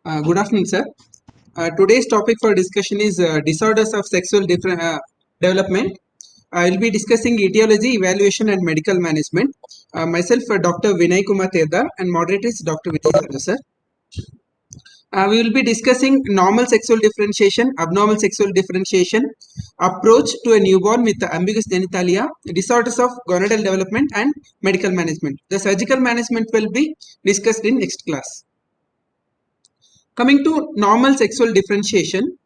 Good afternoon, sir. Today's topic for discussion is disorders of sexual development. I will be discussing etiology, evaluation, and medical management. Myself, Dr. Vinay Kumar Tedar, and moderator is Dr. Vijay Sardu, sir. We will be discussing normal sexual differentiation, abnormal sexual differentiation, approach to a newborn with ambiguous genitalia, disorders of gonadal development, and medical management. The surgical management will be discussed in next class. Coming to normal sexual differentiation,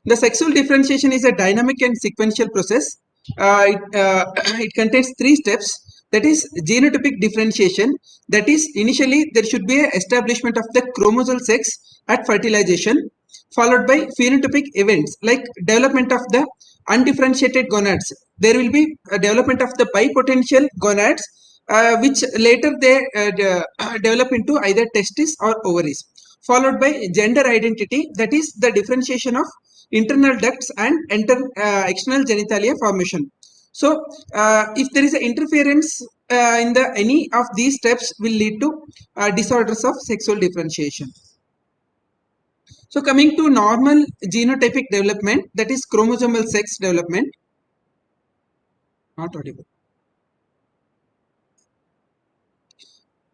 the sexual differentiation is a dynamic and sequential process. It contains three steps. That is genotypic differentiation. That is, initially there should be an establishment of the chromosome sex at fertilization, followed by phenotypic events like development of the undifferentiated gonads. There will be a development of the bipotential gonads, which later they develop into either testes or ovaries, followed by gender identity, that is the differentiation of internal ducts and external genitalia formation. So if there is an interference in the any of these steps will lead to disorders of sexual differentiation. So coming to normal genotypic development, that is chromosomal sex development. Not audible.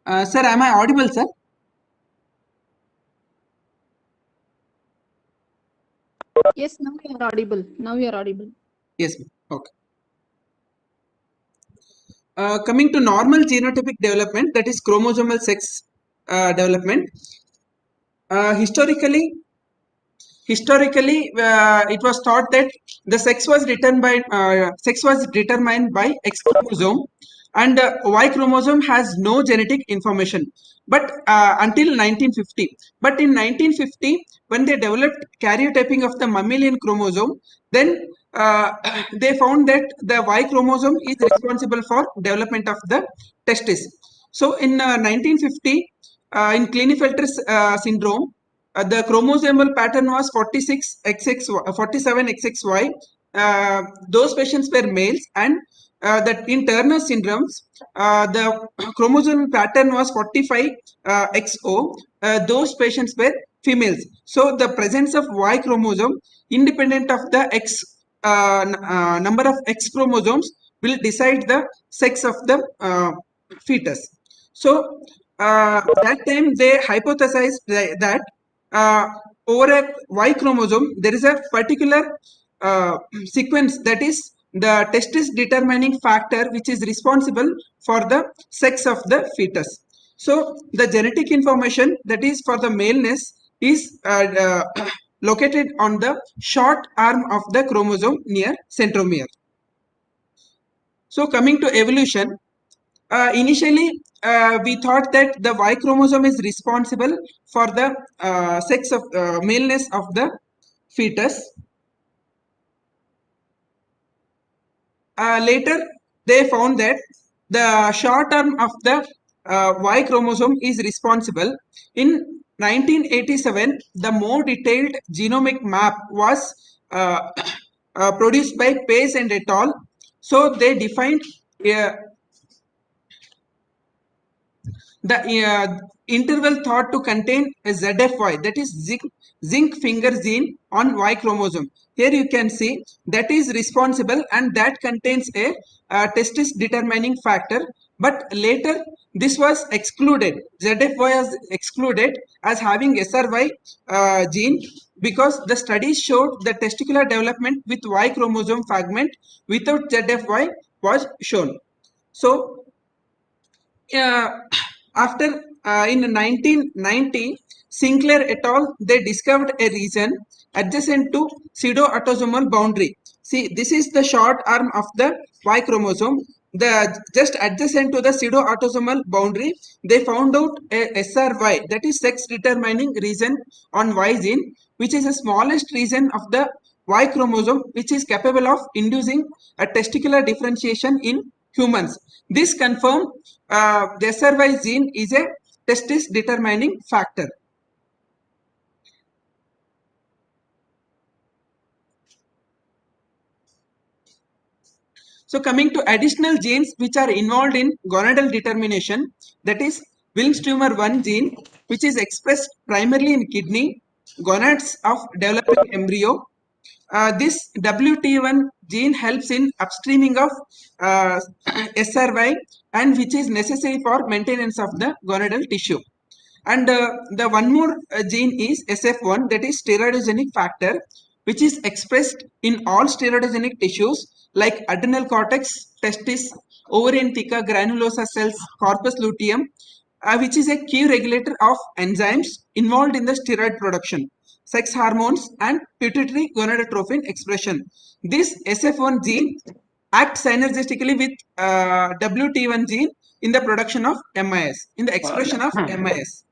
Sir, am I audible, sir? Yes, now you are audible. Now you are audible. Yes, ma'am. Okay. Coming to normal genotypic development, that is chromosomal sex development. Historically, it was thought that the sex was determined by X chromosome, and Y chromosome has no genetic information. But until 1950, but in 1950, when they developed karyotyping of the mammalian chromosome, then they found that the Y chromosome is responsible for development of the testis. So in 1950, in Klinefelter's syndrome, the chromosomal pattern was 47XXY. Those patients were males, and that in Turner syndromes, the chromosomal pattern was 45XO. Those patients were females. So the presence of Y chromosome, independent of the number of X chromosomes, will decide the sex of the fetus. So that time they hypothesized that over a Y chromosome there is a particular sequence, that is the testis determining factor, which is responsible for the sex of the fetus. So the genetic information, that is for the maleness, is located on the short arm of the chromosome near centromere. So coming to evolution, initially we thought that the Y chromosome is responsible for the sex of maleness of the fetus. Later they found that the short arm of the Y chromosome is responsible. In 1987, the more detailed genomic map was produced by Pace and et al. So they defined the interval thought to contain a ZFY, that is zinc finger gene on Y chromosome. Here you can see that is responsible, and that contains a testis determining factor. But later this was excluded. ZFY was excluded as having SRY gene, because the studies showed the testicular development with Y chromosome fragment without ZFY was shown. So after in 1990, Sinclair et al. They discovered a region adjacent to pseudoautosomal boundary. See, this is the short arm of the Y chromosome. The just adjacent to the pseudoautosomal boundary, they found out a SRY, that is sex determining region on Y gene, which is the smallest region of the Y chromosome, which is capable of inducing a testicular differentiation in humans. This confirmed the SRY gene is a testis determining factor. So coming to additional genes which are involved in gonadal determination, that is Wilms tumor 1 gene, which is expressed primarily in kidney, gonads of developing embryo. This WT1 gene helps in upstreaming of SRY, and which is necessary for maintenance of the gonadal tissue. And the one more gene is SF1, that is steroidogenic factor, which is expressed in all steroidogenic tissues like adrenal cortex, testis, ovarian theca, granulosa cells, corpus luteum, which is a key regulator of enzymes involved in the steroid production, sex hormones, and pituitary gonadotropin expression. This SF1 gene acts synergistically with WT1 gene in the production of MIS, in the expression of MIS.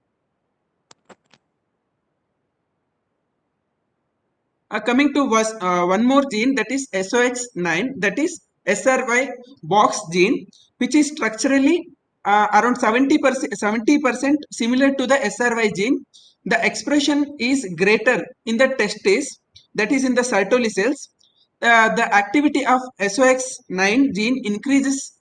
Coming to one more gene, that is SOX9, that is SRY box gene, which is structurally around 70% similar to the SRY gene. The expression is greater in the testes, that is in the Sertoli cells. The activity of SOX9 gene increases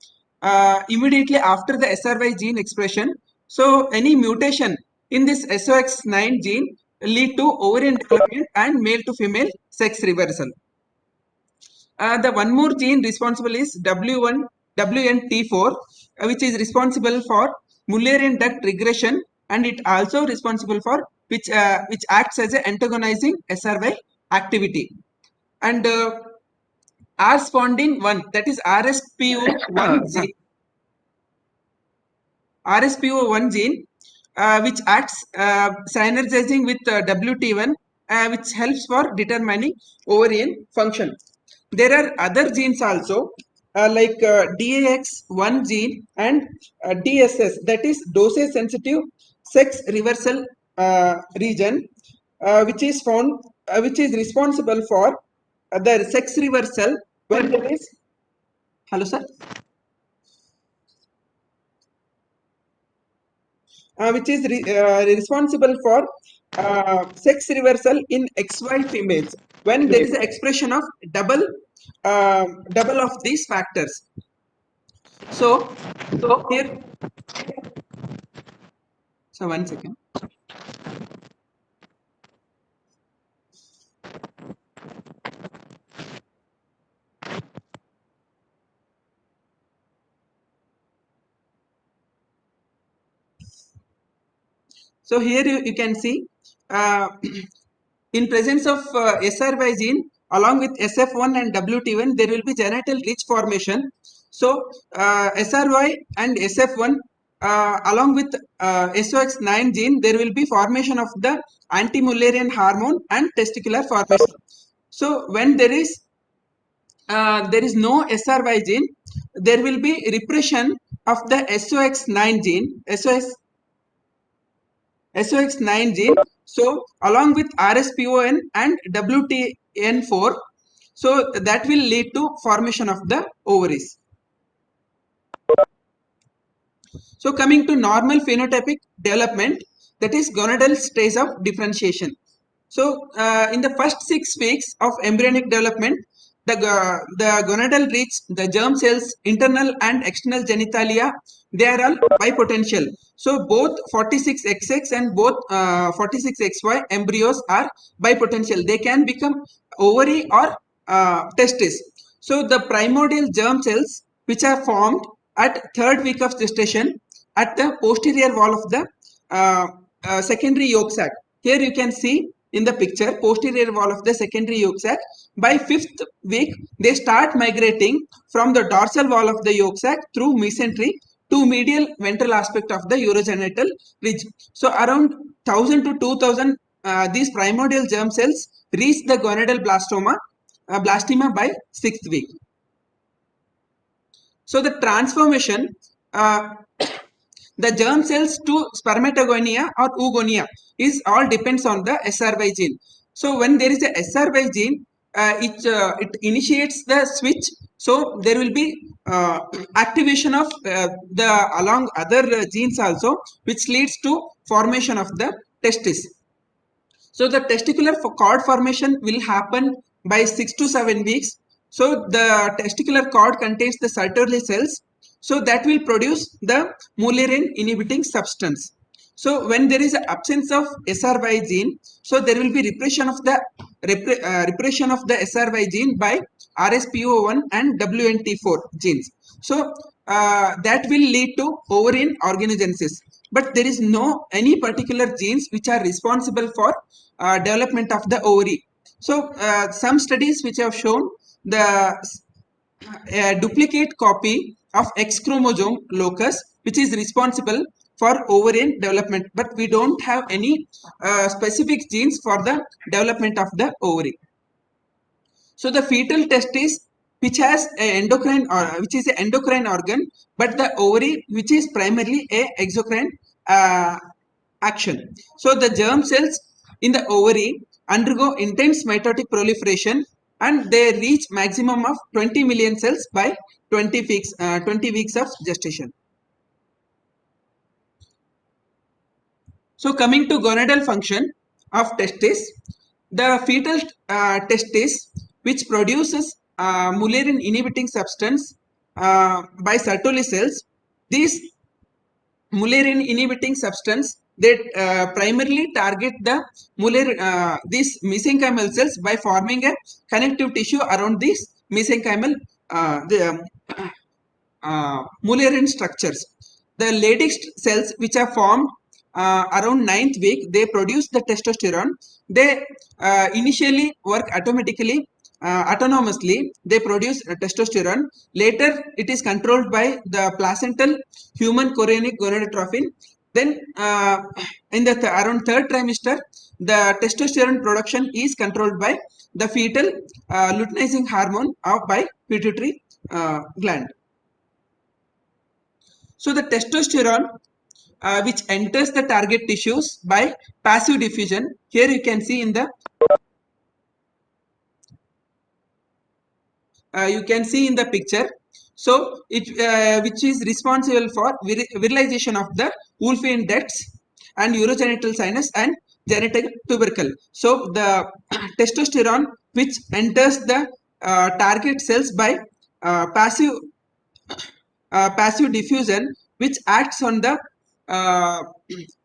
immediately after the SRY gene expression. So any mutation in this SOX9 gene lead to ovarian development and male to female sex reversal. The one more gene responsible is WNT4, which is responsible for Mullerian duct regression, and it also responsible for which acts as a antagonizing SRY activity. And R-spondin 1, that is RSPO1 gene. RSPO1 gene, which acts synergizing with WT1, which helps for determining ovarian function. There are other genes also, like DAX1 gene and DSS, that is dosage sensitive sex reversal region, which is found, which is responsible for the sex reversal when there is. Hello, sir. Which is responsible for sex reversal in XY females when there is an expression of double of these factors. So here, so 1 second. So here you can see in presence of SRY gene along with SF1 and WT1, there will be genital ridge formation. So SRY and SF1 along with SOX9 gene, there will be formation of the anti-Mullerian hormone and testicular formation. So when there is no SRY gene, there will be repression of the SOX9 gene, SOX9 gene. So along with RSPON and WTN4, so that will lead to formation of the ovaries. So coming to normal phenotypic development, that is gonadal stage of differentiation. So in the first 6 weeks of embryonic development, the gonadal reach, the germ cells, internal and external genitalia, they are all bipotential. So both 46XX and both 46XY embryos are bipotential. They can become ovary or testis. So the primordial germ cells which are formed at 3rd week of gestation at the posterior wall of the secondary yolk sac. Here you can see in the picture posterior wall of the secondary yolk sac. By 5th week, they start migrating from the dorsal wall of the yolk sac through mesentery to medial ventral aspect of the urogenital ridge. So around 1000 to 2000 these primordial germ cells reach the gonadal blastema by 6th week. So the transformation, the germ cells to spermatogonia or oogonia is all depends on the SRY gene. So when there is a SRY gene, it initiates the switch. So there will be activation of the along other genes also, which leads to formation of the testis. So the testicular cord formation will happen by 6 to 7 weeks. So the testicular cord contains the Sertoli cells. So that will produce the Mullerian inhibiting substance. So when there is an absence of SRY gene, so there will be repression of the SRY gene by RSPO1 and WNT4 genes. So that will lead to ovarian organogenesis. But there is no any particular genes which are responsible for development of the ovary. So some studies which have shown the duplicate copy of X chromosome locus which is responsible for ovarian development, but we don't have any specific genes for the development of the ovary. So the fetal testis which has a endocrine or which is an endocrine organ, but the ovary which is primarily a exocrine action. So the germ cells in the ovary undergo intense mitotic proliferation and they reach maximum of 20 million cells by 20 weeks of gestation. So coming to gonadal function of testis, the fetal testis which produces Mullerian inhibiting substance by Sertoli cells, these Mullerian inhibiting substance they primarily target the these mesenchymal cells by forming a connective tissue around these mesenchymal Mullerian structures. The Leydig cells which are formed around 9th week, they produce the testosterone. They initially work autonomously. They produce testosterone. Later, it is controlled by the placental human chorionic gonadotrophin. Then, in the around third trimester, the testosterone production is controlled by the fetal luteinizing hormone by pituitary gland. So the testosterone which enters the target tissues by passive diffusion. Here you can see in the picture. So it which is responsible for virilization of the Wolffian ducts and urogenital sinus and genital tubercle. So the testosterone which enters the target cells by passive diffusion, which acts on the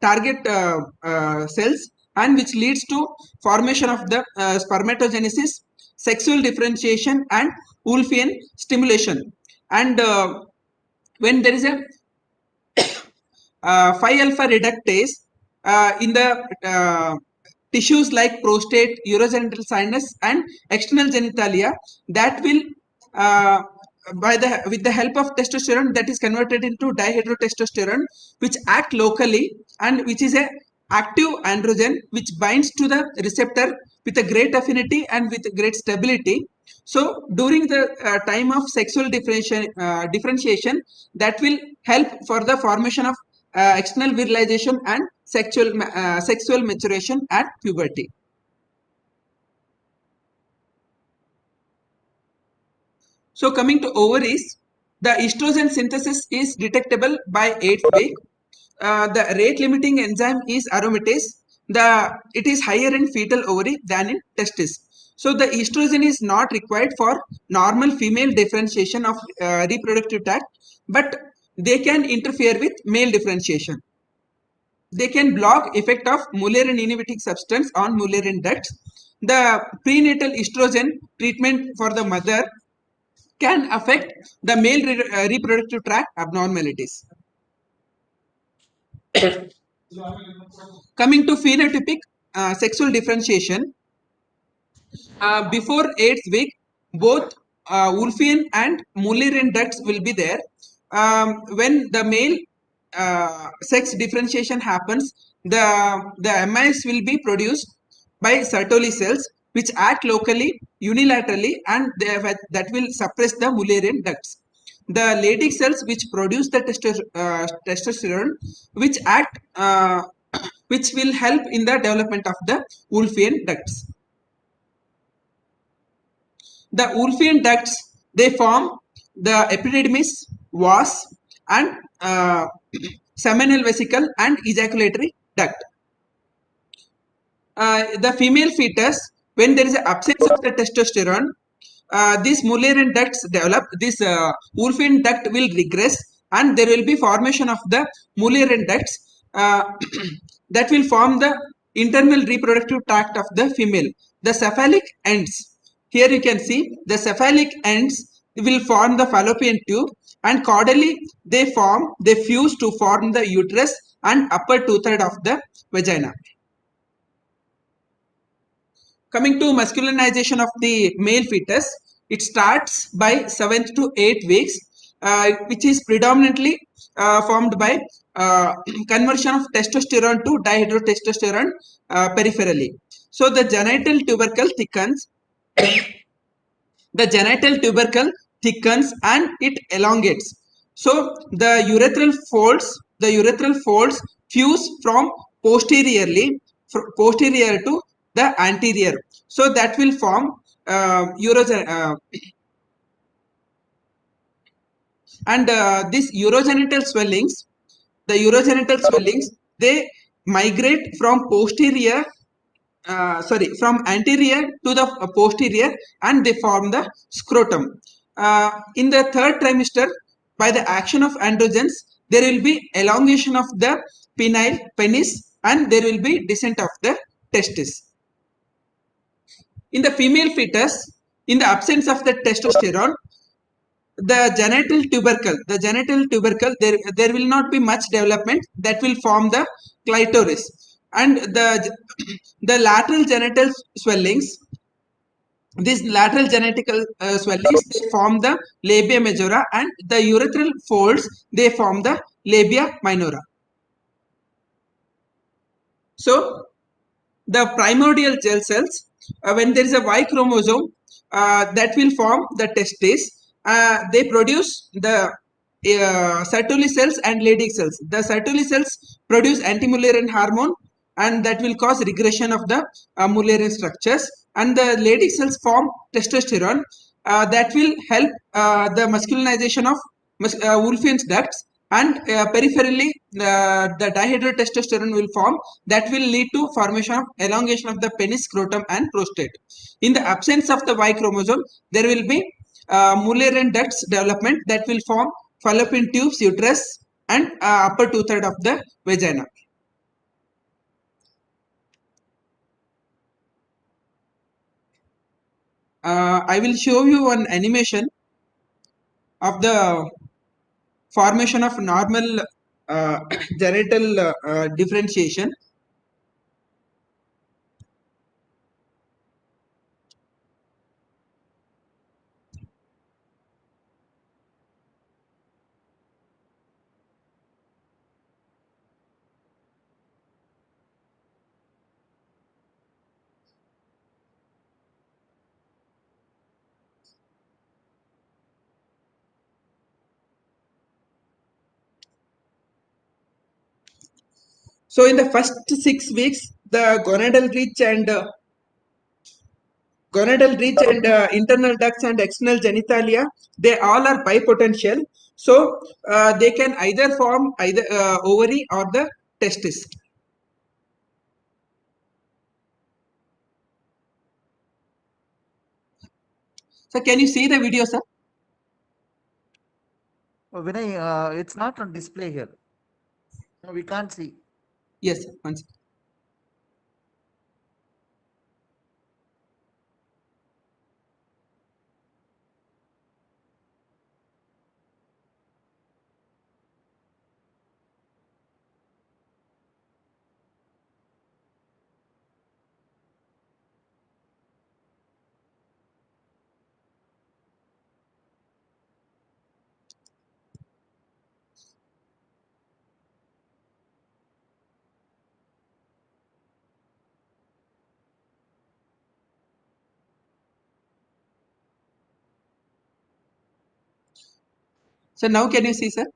target cells and which leads to formation of the spermatogenesis, sexual differentiation and Wolffian stimulation. And when there is a 5-alpha reductase in the tissues like prostate, urogenital sinus and external genitalia, that will with the help of testosterone that is converted into dihydrotestosterone, which act locally and which is a active androgen which binds to the receptor with a great affinity and with great stability. So during the time of sexual differentiation, that will help for the formation of external virilization and sexual maturation at puberty. So coming to ovaries, the estrogen synthesis is detectable by 8th week. The rate limiting enzyme is aromatase. It is higher in fetal ovary than in testis. So the estrogen is not required for normal female differentiation of reproductive tract, but they can interfere with male differentiation. They can block effect of Mullerian inhibiting substance on Mullerian ducts. The prenatal estrogen treatment for the mother can affect the male reproductive tract abnormalities. Coming to phenotypic sexual differentiation, before 8th week, both Wolffian and Mullerian ducts will be there. When the male sex differentiation happens, the MIS will be produced by Sertoli cells which act locally, unilaterally, and that will suppress the Mullerian ducts. The Leydig cells which produce the testosterone, which act, which will help in the development of the Wolffian ducts. The Wolffian ducts, they form the epididymis, vas, and seminal vesicle and ejaculatory duct. The female fetus, when there is an absence of the testosterone, these Mullerian ducts develop, this Wolffian duct will regress and there will be formation of the Mullerian ducts that will form the internal reproductive tract of the female. The cephalic ends. Here you can see the cephalic ends will form the fallopian tube, and caudally they fuse to form the uterus and upper two-third of the vagina. Coming to masculinization of the male fetus, it starts by 7th to 8 weeks, which is predominantly formed by conversion of testosterone to dihydrotestosterone peripherally. So the genital tubercle thickens, and it elongates. So the urethral folds fuse from posterior to the anterior. So that will form these urogenital swellings. The urogenital swellings, they migrate from from anterior to the posterior, and they form the scrotum. In the third trimester, by the action of androgens, there will be elongation of the penile penis, and there will be descent of the testis. In the female fetus, in the absence of the testosterone, the genital tubercle, there will not be much development. That will form the clitoris, and the lateral genital swellings, these lateral genital swellings, they form the labia majora, and the urethral folds, they form the labia minora. So the primordial gel cells, when there is a Y chromosome, that will form the testes. They produce the Sertoli cells and Leydig cells. The Sertoli cells produce anti-Mullerian hormone, and that will cause regression of the Mullerian structures. And the Leydig cells form testosterone, that will help the masculinization of Wolffian's ducts, and peripherally the dihydrotestosterone will form, that will lead to formation of elongation of the penis, scrotum, and prostate. In the absence of the Y chromosome, there will be Mullerian ducts development, that will form fallopian tubes, uterus, and upper two-third of the vagina. I will show you one animation of the formation of normal genital differentiation. So in the first 6 weeks, the gonadal ridge and internal ducts and external genitalia, they all are bipotential. So they can either form either ovary or the testis. So can you see the video, sir? Oh, Vinay, it's not on display here. No, we can't see. Yes, one second. So now can you see, sir?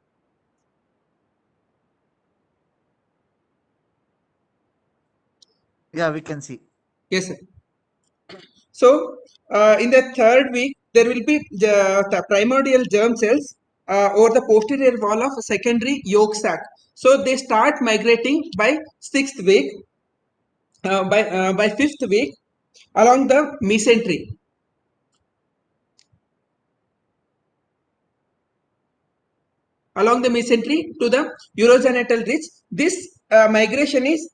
Yeah, we can see. Yes, sir. So in the third week, there will be the primordial germ cells over the posterior wall of a secondary yolk sac. So they start migrating by 6th week, by 5th week, along the mesentery. Along the mesentery to the urogenital ridge. This migration is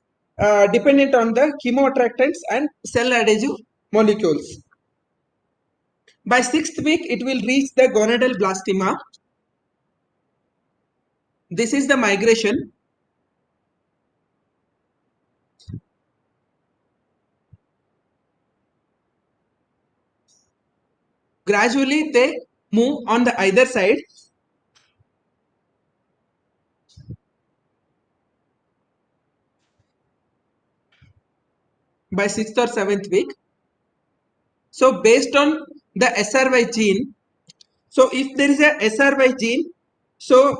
dependent on the chemoattractants and cell adhesive molecules. By 6th week, it will reach the gonadal blastema. This is the migration. Gradually, they move on the either side. By 6th or 7th week. So based on the SRY gene, so if there is a SRY gene, so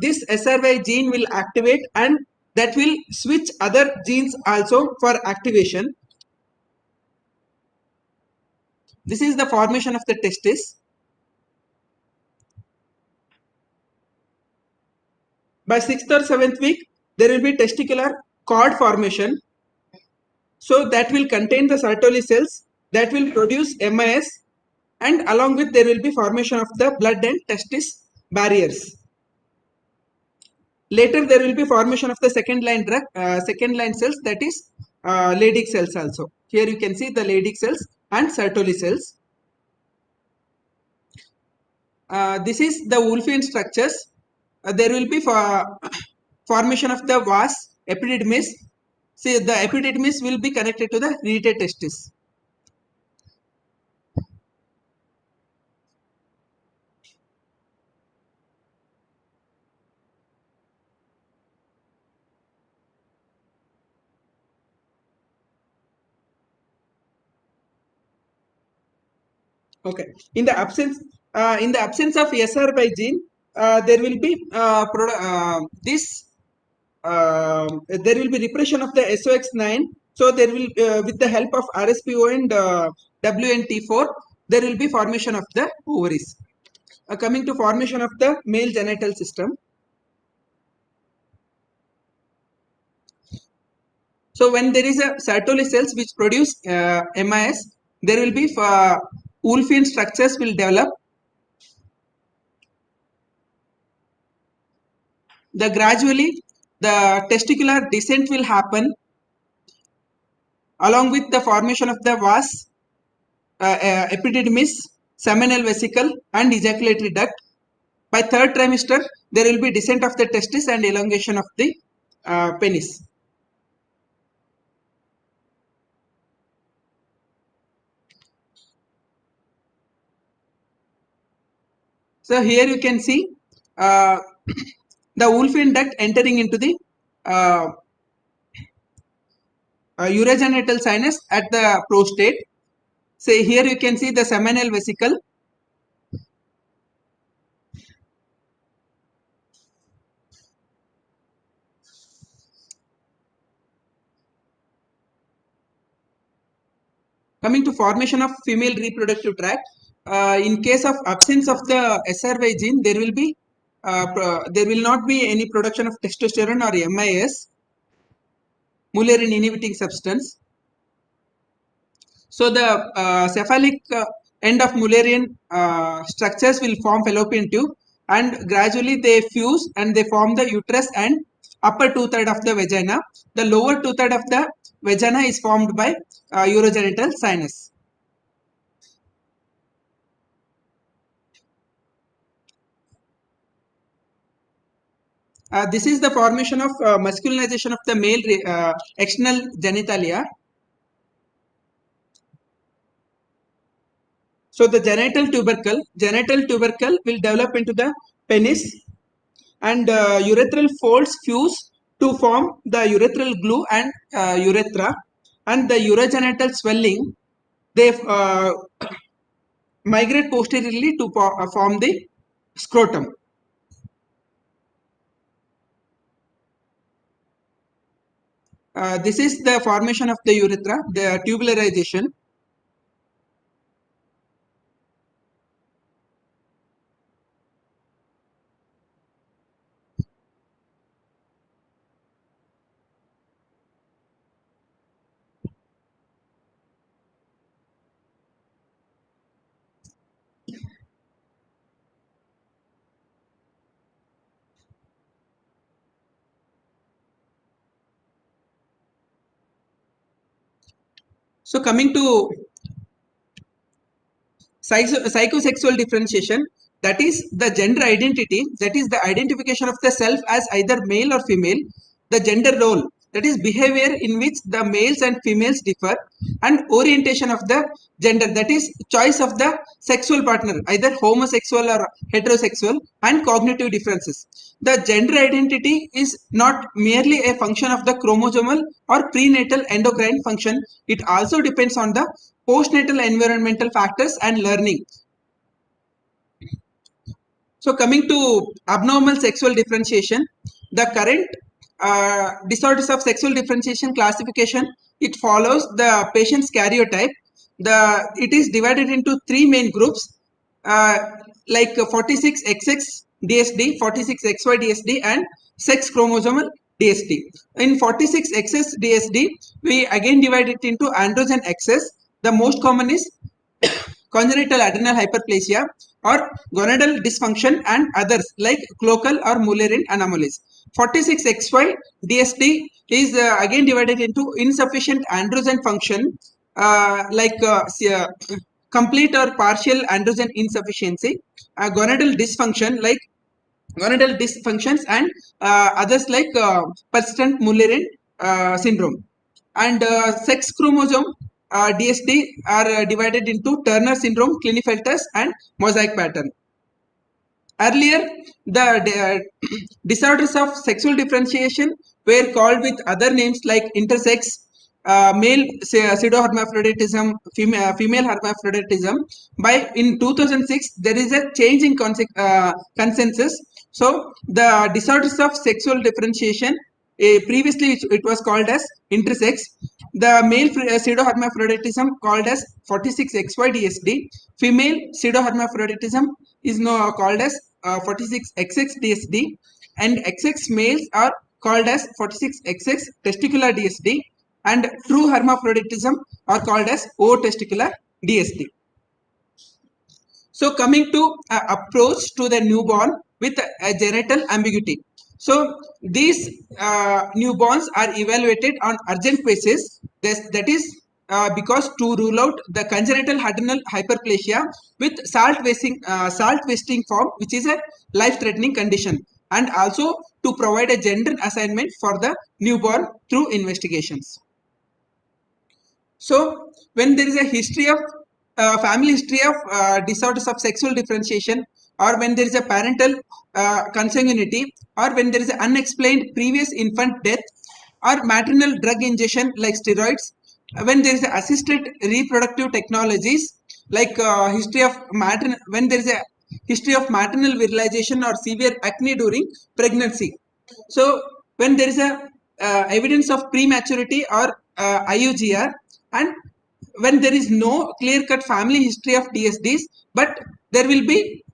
this SRY gene will activate and that will switch other genes also for activation. This is the formation of the testis. By 6th or 7th week, there will be testicular cord formation. So that will contain the Sertoli cells that will produce MIS, and along with there will be formation of the blood and testis barriers. Later there will be formation of the second line cells, that is Leydig cells also. Here you can see the Leydig cells and Sertoli cells. This is the Wolffian structures. There will be formation of the vas epididymis. See, the epididymis will be connected to the rete testis. Okay. In the absence of SRY gene, there will be there will be repression of the SOX9. So there will, with the help of RSPO and WNT4, there will be formation of the ovaries. Coming to formation of the male genital system. So when there is a Sertoli cells which produce MIS, there will be Wolffian structures will develop. Gradually the testicular descent will happen along with the formation of the vas, epididymis, seminal vesicle and ejaculatory duct. By 3rd trimester, there will be descent of the testis and elongation of the penis. So here you can see the Wolffian duct entering into the urogenital sinus at the prostate. Say here you can see the seminal vesicle. Coming to formation of female reproductive tract, in case of absence of the SRY gene, there will not be any production of testosterone or MIS, Mullerian inhibiting substance. So the cephalic end of Mullerian structures will form fallopian tube, and gradually they fuse and they form the uterus and upper 2/3 of the vagina. The lower 2/3 of the vagina is formed by urogenital sinus. This is the formation of masculinization of the male external genitalia. So the genital tubercle will develop into the penis, and urethral folds fuse to form the urethral glue and urethra, and the urogenital swelling, they migrate posteriorly to form the scrotum. This is the formation of the urethra, the tubularization. So coming to psychosexual differentiation, that is the gender identity, that is the identification of the self as either male or female, the gender role, that is behavior in which the males and females differ, and orientation of the gender, that is choice of the sexual partner, either homosexual or heterosexual, and cognitive differences. The gender identity is not merely a function of the chromosomal or prenatal endocrine function, it also depends on the postnatal environmental factors and learning. So coming to abnormal sexual differentiation, the current disorders of sexual differentiation classification, it follows the patient's karyotype. It is divided into three main groups, like 46XX DSD, 46XY DSD, and sex chromosomal DSD. In 46XX DSD, we again divide it into androgen excess. The most common is congenital adrenal hyperplasia or gonadal dysfunction, and others like cloacal or Mullerian anomalies. 46XY DSD is again divided into insufficient androgen function, complete or partial androgen insufficiency, gonadal dysfunction like gonadal dysfunctions, and others like persistent Mullerian syndrome. And sex chromosome DSD are divided into Turner syndrome, Klinefelter's, and mosaic pattern. Earlier, the disorders of sexual differentiation were called with other names like intersex, male pseudohermaphroditism, female hermaphroditism. By in 2006, there is a change in consensus. So the disorders of sexual differentiation, previously it was called as intersex. The male pseudohermaphroditism called as 46XY DSD. Female pseudohermaphroditism is now called as 46XX DSD, and XX males are called as 46XX testicular DSD, and true hermaphroditism are called as O testicular DSD. So coming to approach to the newborn with a genital ambiguity. So these newborns are evaluated on urgent basis. That is because to rule out the congenital adrenal hyperplasia with salt wasting form, which is a life-threatening condition, and also to provide a gender assignment for the newborn through investigations. So when there is a history of family history of disorders of sexual differentiation, or when there is a parental consanguinity, or when there is an unexplained previous infant death, or maternal drug ingestion like steroids, when there is assisted reproductive technologies like history of when there is a history of maternal virilization or severe acne during pregnancy. So when there is a evidence of prematurity or IUGR, and when there is no clear-cut family history of DSDs, but there will be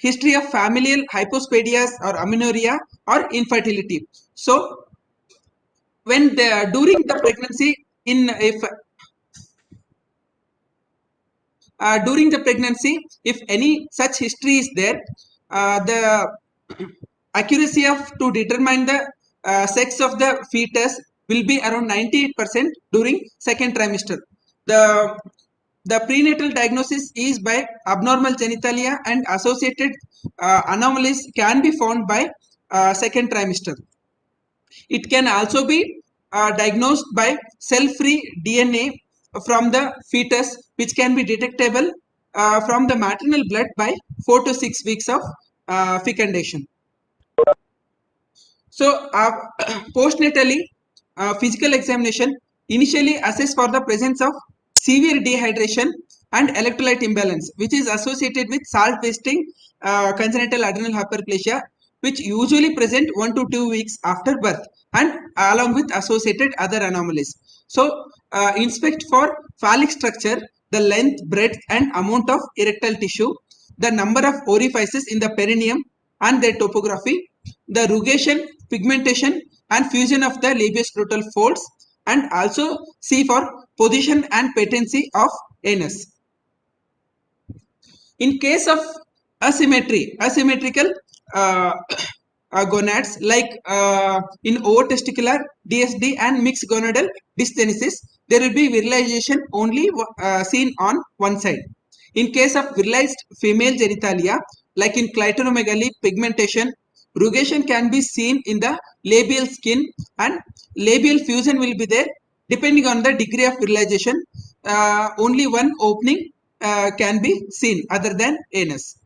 history of familial hypospadias or amenorrhea or infertility. So when during the pregnancy, during the pregnancy, if any such history is there, the accuracy of to determine the sex of the fetus will be around 98% during second trimester. The prenatal diagnosis is by abnormal genitalia, and associated anomalies can be found by second trimester. It can also be diagnosed by cell-free DNA from the fetus, which can be detectable from the maternal blood by 4 to 6 weeks of fecundation. So postnatally, physical examination initially assess for the presence of severe dehydration and electrolyte imbalance, which is associated with salt wasting congenital adrenal hyperplasia, which usually present 1 to 2 weeks after birth, and along with associated other anomalies. So inspect for phallic structure, the length, breadth, and amount of erectile tissue, the number of orifices in the perineum and their topography, the rugation, pigmentation, and fusion of the labioscrotal folds, and also see for position and patency of anus. In case of asymmetrical gonads like in ovotesticular DSD and mixed gonadal dysgenesis, there will be virilization only seen on one side. In case of virilized female genitalia, like in clitoromegaly, pigmentation, rugation can be seen in the labial skin, and labial fusion will be there. Depending on the degree of virilization, only one opening can be seen other than anus.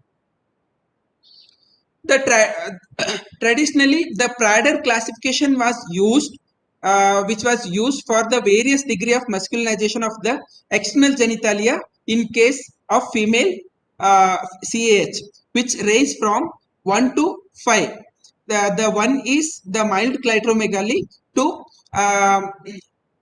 Traditionally, the Prader classification was used, which was used for the various degree of masculinization of the external genitalia in case of female CAH, which range from 1 to 5. The one is the mild clitoromegaly to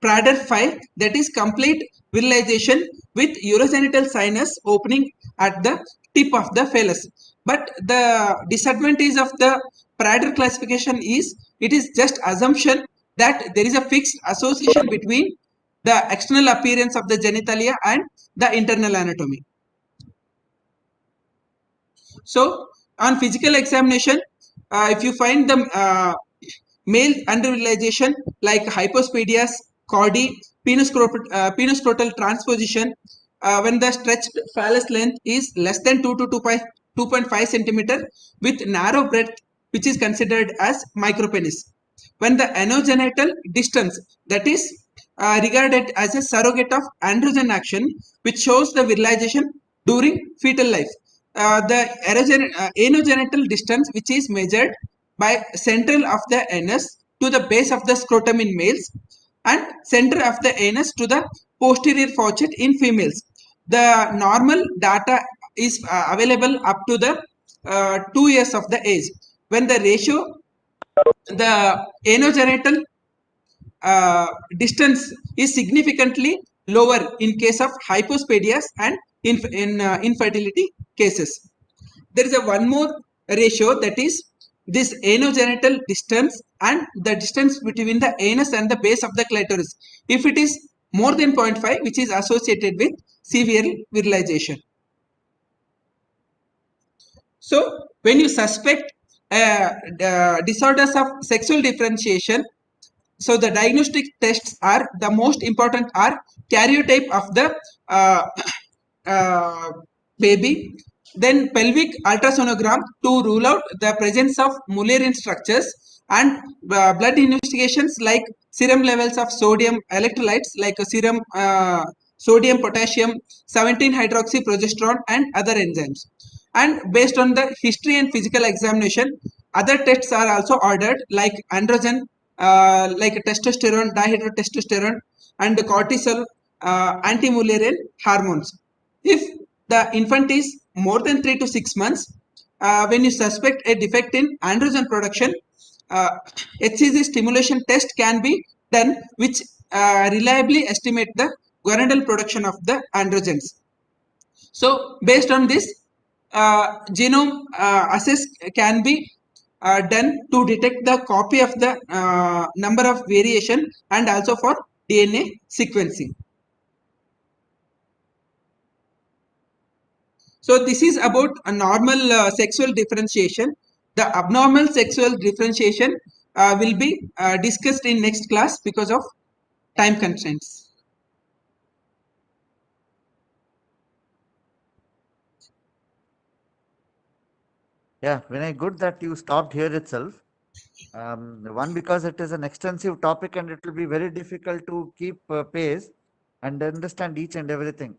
Prader 5, that is complete virilization with urogenital sinus opening at the tip of the phallus. But the disadvantage of the Prader classification is it is just assumption that there is a fixed association between the external appearance of the genitalia and the internal anatomy. So, on physical examination, if you find the male underutilization like hypospadias, cordy, penoscrotal transposition, when the stretched phallus length is less than 2 to 2.5 centimeter with narrow breadth, which is considered as micropenis. When the anogenital distance, that is regarded as a surrogate of androgen action, which shows the virilization during fetal life. The anogenital distance, which is measured by central of the anus to the base of the scrotum in males and center of the anus to the posterior faucet in females. The normal data is available up to the 2 years of the age. When the ratio, the anogenital distance is significantly lower in case of hypospadias and in infertility cases. There is a one more ratio, that is this anogenital distance and the distance between the anus and the base of the clitoris. If it is more than 0.5, which is associated with severe virilization. So, when you suspect disorders of sexual differentiation, so the diagnostic tests are the most important are karyotype of the uh, uh, baby, then pelvic ultrasonogram to rule out the presence of Mullerian structures, and blood investigations like serum levels of sodium electrolytes like serum sodium potassium 17 hydroxy progesterone and other enzymes. And based on the history and physical examination, other tests are also ordered like androgen, like testosterone, dihydrotestosterone, and cortisol, anti-Mullerian hormones. If the infant is more than 3 to 6 months, when you suspect a defect in androgen production, uh, HCG stimulation test can be done, which reliably estimate the gonadal production of the androgens. So, based on this, genome assess can be done to detect the copy of the number of variation and also for DNA sequencing. So this is about a normal sexual differentiation. The abnormal sexual differentiation will be discussed in next class because of time constraints. Yeah, Vinay, good that you stopped here itself. One, because it is an extensive topic and it will be very difficult to keep pace and understand each and everything,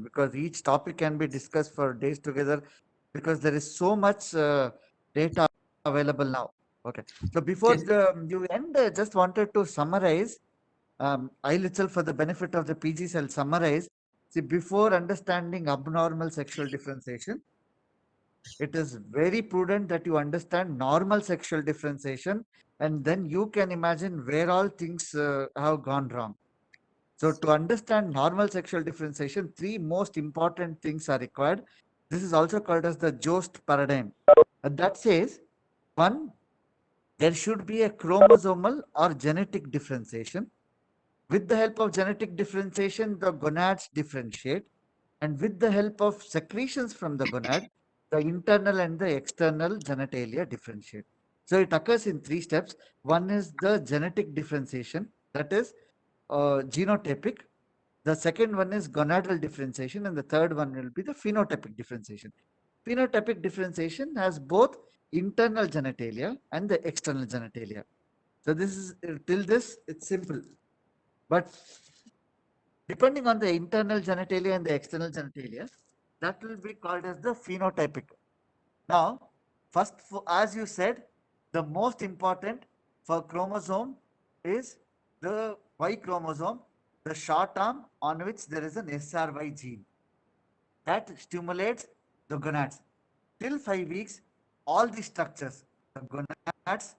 because each topic can be discussed for days together, because there is so much data available now. Okay, so before Okay. you end, just wanted to summarize. I'll itself, for the benefit of the PGs, I'll summarize. See, before understanding abnormal sexual differentiation, it is very prudent that you understand normal sexual differentiation, and then you can imagine where all things have gone wrong. So, to understand normal sexual differentiation, three most important things are required. This is also called as the Jost paradigm. That says, one, there should be a chromosomal or genetic differentiation. With the help of genetic differentiation, the gonads differentiate, and with the help of secretions from the gonad, the internal and the external genitalia differentiate. So it occurs in 3 steps. One is the genetic differentiation, that is genotypic. The second one is gonadal differentiation, and the third one will be the phenotypic differentiation. Phenotypic differentiation has both internal genitalia and the external genitalia. So this is till this it's simple, but depending on the internal genitalia and the external genitalia, that will be called as the phenotypic. Now, first, as you said, the most important for chromosome is the Y chromosome, the short arm on which there is an SRY gene that stimulates the gonads. Till 5 weeks, all the structures, the gonads,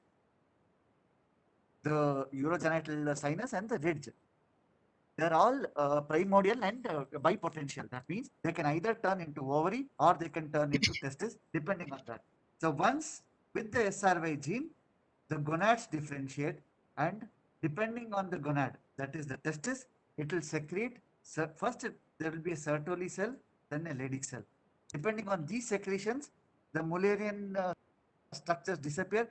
the urogenital sinus, and the ridge, they're all primordial and bipotential. That means they can either turn into ovary or they can turn into testis, depending on that. So once with the SRY gene, the gonads differentiate, and depending on the gonad, that is the testis, it will secrete. First, there will be a Sertoli cell, then a Leydig cell. Depending on these secretions, the Mullerian structures disappear,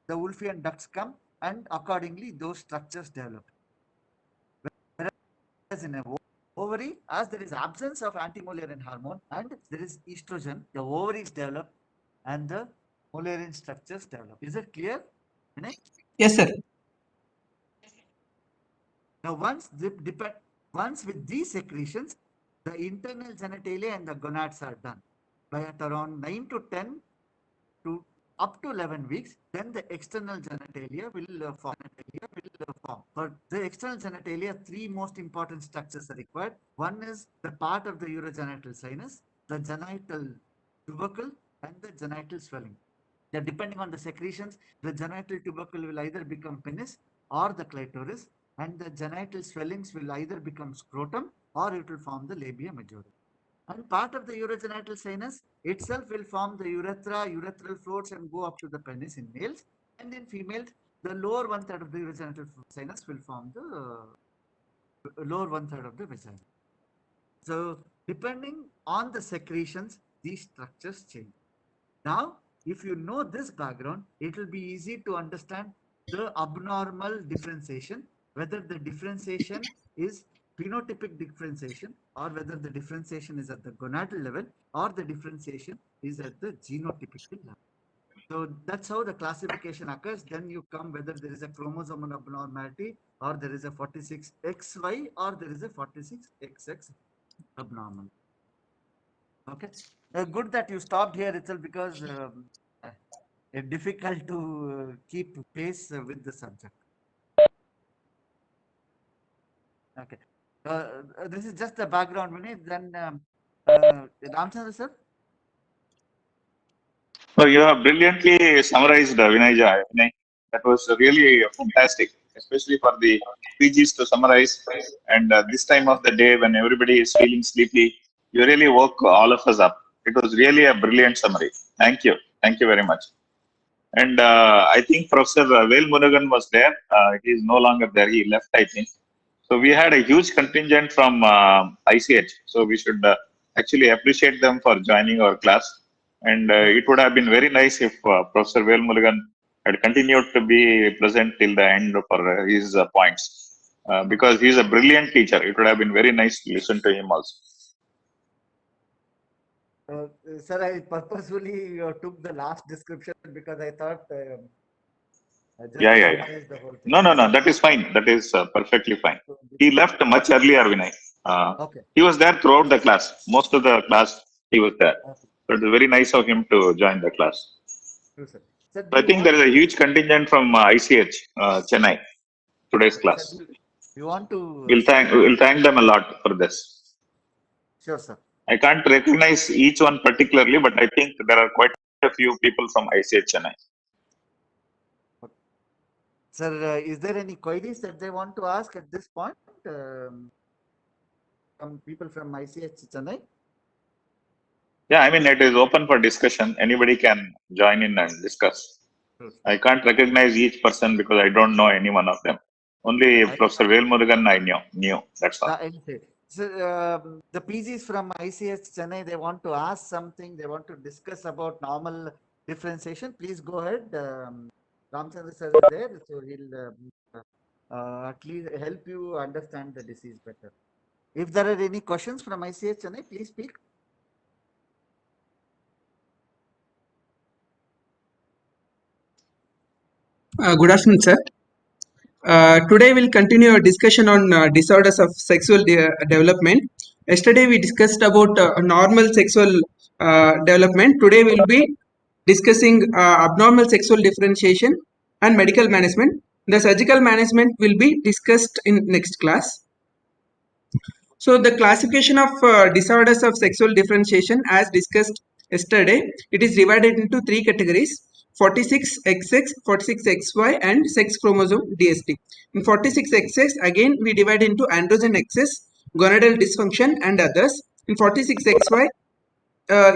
the Wolffian ducts come, and accordingly, those structures develop. Whereas in a ovary, as there is absence of anti-Mullerian hormone and there is estrogen, the ovaries develop and the Mullerian structures develop. Is it clear? Vinay? Yes, sir. Now, once with these secretions, the internal genitalia and the gonads are done. By at around 9 to 10 to up to 11 weeks, then the external genitalia will form. For the external genitalia, 3 most important structures are required. One is the part of the urogenital sinus, the genital tubercle, and the genital swelling. Yeah, depending on the secretions, the genital tubercle will either become penis or the clitoris, and the genital swellings will either become scrotum or it will form the labia majora. And part of the urogenital sinus itself will form the urethra, urethral floats, and go up to the penis in males. And in females, the lower 1/3 of the urogenital sinus will form the lower 1/3 of the vagina. So, depending on the secretions, these structures change. Now, if you know this background, it will be easy to understand the abnormal differentiation, whether the differentiation is phenotypic differentiation or whether the differentiation is at the gonadal level or the differentiation is at the genotypical level. So that's how the classification occurs. Then you come whether there is a chromosomal abnormality or there is a 46XY or there is a 46XX abnormal. Okay. Good that you stopped here itself because it's difficult to keep pace with the subject. Okay. This is just the background, Vinay. Then Ramchandra sir. So you have brilliantly summarized Vinay. That was really fantastic, especially for the PGs to summarize. And this time of the day when everybody is feeling sleepy, you really woke all of us up. It was really a brilliant summary. Thank you. Thank you very much. And I think Professor Vel Murugan was there. He is no longer there. He left, I think. So we had a huge contingent from ICH. So we should actually appreciate them for joining our class. And it would have been very nice if Professor Vel Murugan had continued to be present till the end for his points. Because he is a brilliant teacher. It would have been very nice to listen to him also. Sir, I purposefully took the last description because I thought Yeah. the whole thing. No. That is fine. That is perfectly fine. He left much earlier, Vinay. Okay. He was there throughout the class. Most of the class, he was there. Okay. So it was very nice of him to join the class. True, sir. Sir, So I think there is a huge contingent from ICH, Chennai, today's class. Sir, you want to? We'll thank them a lot for this. Sure, sir. I can't recognize each one particularly, but I think there are quite a few people from ICH Chennai. Sir, is there any queries that they want to ask at this point? From people from ICH Chennai? Yeah, I mean, it is open for discussion. Anybody can join in and discuss. Sure. I can't recognize each person because I don't know any one of them. Only Professor Vel Murugan I knew. That's all. So, the PGs from ICH Chennai, they want to ask something. They want to discuss about normal differentiation. Please go ahead. Ramchandra sir is there, so he'll at least help you understand the disease better. If there are any questions from ICH Chennai, please speak. Good afternoon, sir. Today we'll continue our discussion on disorders of sexual development. Yesterday we discussed about normal sexual development. Today we'll be discussing abnormal sexual differentiation and medical management. The surgical management will be discussed in next class. So the classification of disorders of sexual differentiation as discussed yesterday, it is divided into three categories: 46XX, 46XY and sex chromosome DSD. In 46XX, again we divide into androgen excess, gonadal dysfunction and others. In 46XY,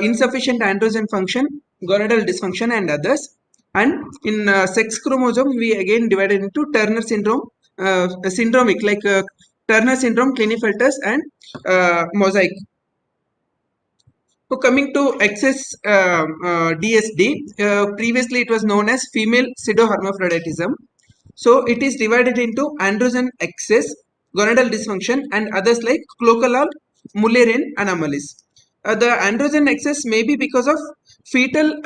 insufficient androgen function, gonadal dysfunction and others. And in sex chromosome, we again divided into Turner syndrome, syndromic like Turner syndrome, Klinefelter's and mosaic. So coming to excess DSD, previously it was known as female pseudohermaphroditism. So it is divided into androgen excess, gonadal dysfunction and others like cloacal Mullerian anomalies. The androgen excess may be because of fetal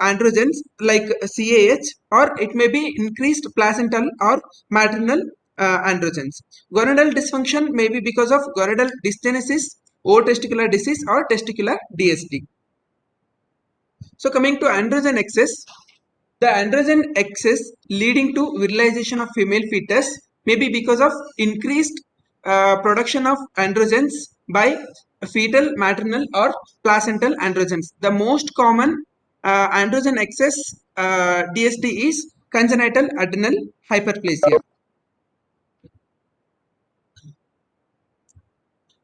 androgens like CAH, or it may be increased placental or maternal androgens. Gonadal dysfunction may be because of gonadal dysgenesis, testicular disease or testicular DSD. So coming to androgen excess, the androgen excess leading to virilization of female fetus may be because of increased production of androgens by fetal, maternal or placental androgens. The most common androgen excess DSD is congenital adrenal hyperplasia.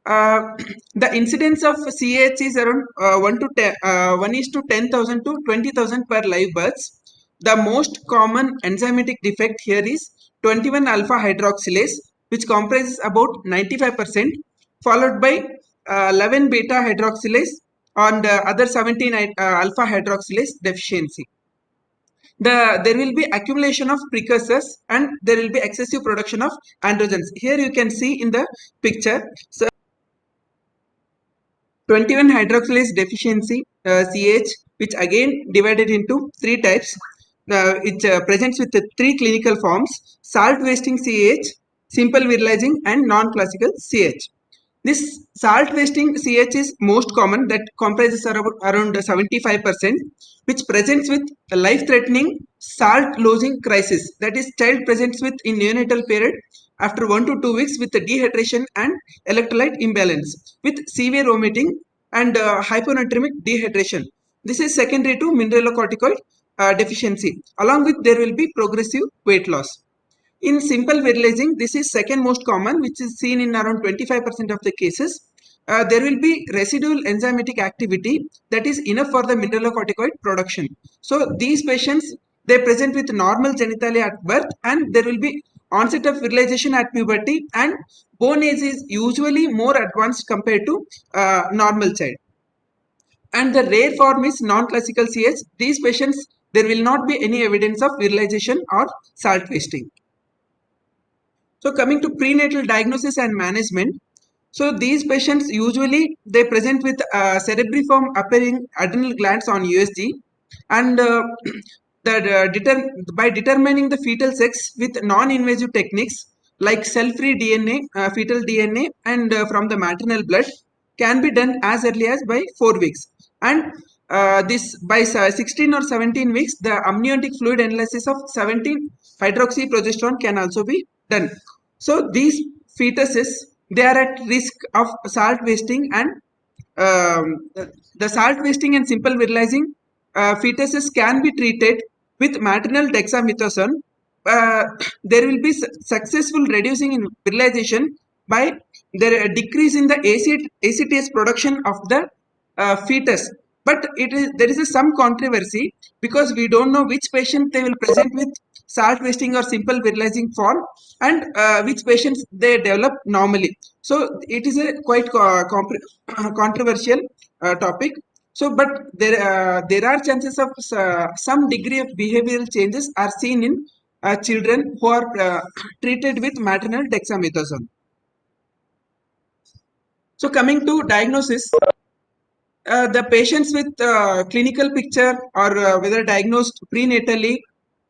The incidence of CAH is around 1 is to 10,000 to 20,000 per live births. The most common enzymatic defect here is 21 alpha hydroxylase, which comprises about 95%, followed by 11 beta hydroxylase and other 17 alpha hydroxylase deficiency. There will be accumulation of precursors and there will be excessive production of androgens. Here you can see in the picture. So 21 hydroxylase deficiency CH, which again divided into three types. It presents with three clinical forms: salt wasting CH, simple virilizing and non-classical CH. This salt wasting CH is most common, that comprises around 75%, which presents with a life-threatening salt losing crisis. That is, child presents with in neonatal period after 1 to 2 weeks with dehydration and electrolyte imbalance, with severe vomiting and hyponatremic dehydration. This is secondary to mineralocorticoid deficiency. Along with there will be progressive weight loss. In simple virilizing, this is second most common, which is seen in around 25% of the cases. There will be residual enzymatic activity that is enough for the mineralocorticoid production. So these patients, they present with normal genitalia at birth and there will be onset of virilization at puberty, and bone age is usually more advanced compared to normal child. And the rare form is non-classical CH. These patients, there will not be any evidence of virilization or salt wasting. So coming to prenatal diagnosis and management, so these patients usually they present with cerebriform appearing adrenal glands on USG, and by determining the fetal sex with non-invasive techniques like cell-free DNA, fetal DNA, and from the maternal blood can be done as early as by 4 weeks, and this by 16 or 17 weeks the amniotic fluid analysis of 17 hydroxyprogesterone can also be done. So these fetuses, they are at risk of salt wasting, and the salt wasting and simple virilizing fetuses can be treated with maternal dexamethasone. There will be successful reducing in virilization by the decrease in the ACTS production of the fetus. But there is some controversy because we don't know which patient they will present with salt wasting or simple virilizing form, and which patients they develop normally. So it is a quite controversial topic. So, but there are chances of some degree of behavioral changes are seen in children who are treated with maternal dexamethasone. So, coming to diagnosis, the patients with clinical picture or whether diagnosed prenatally,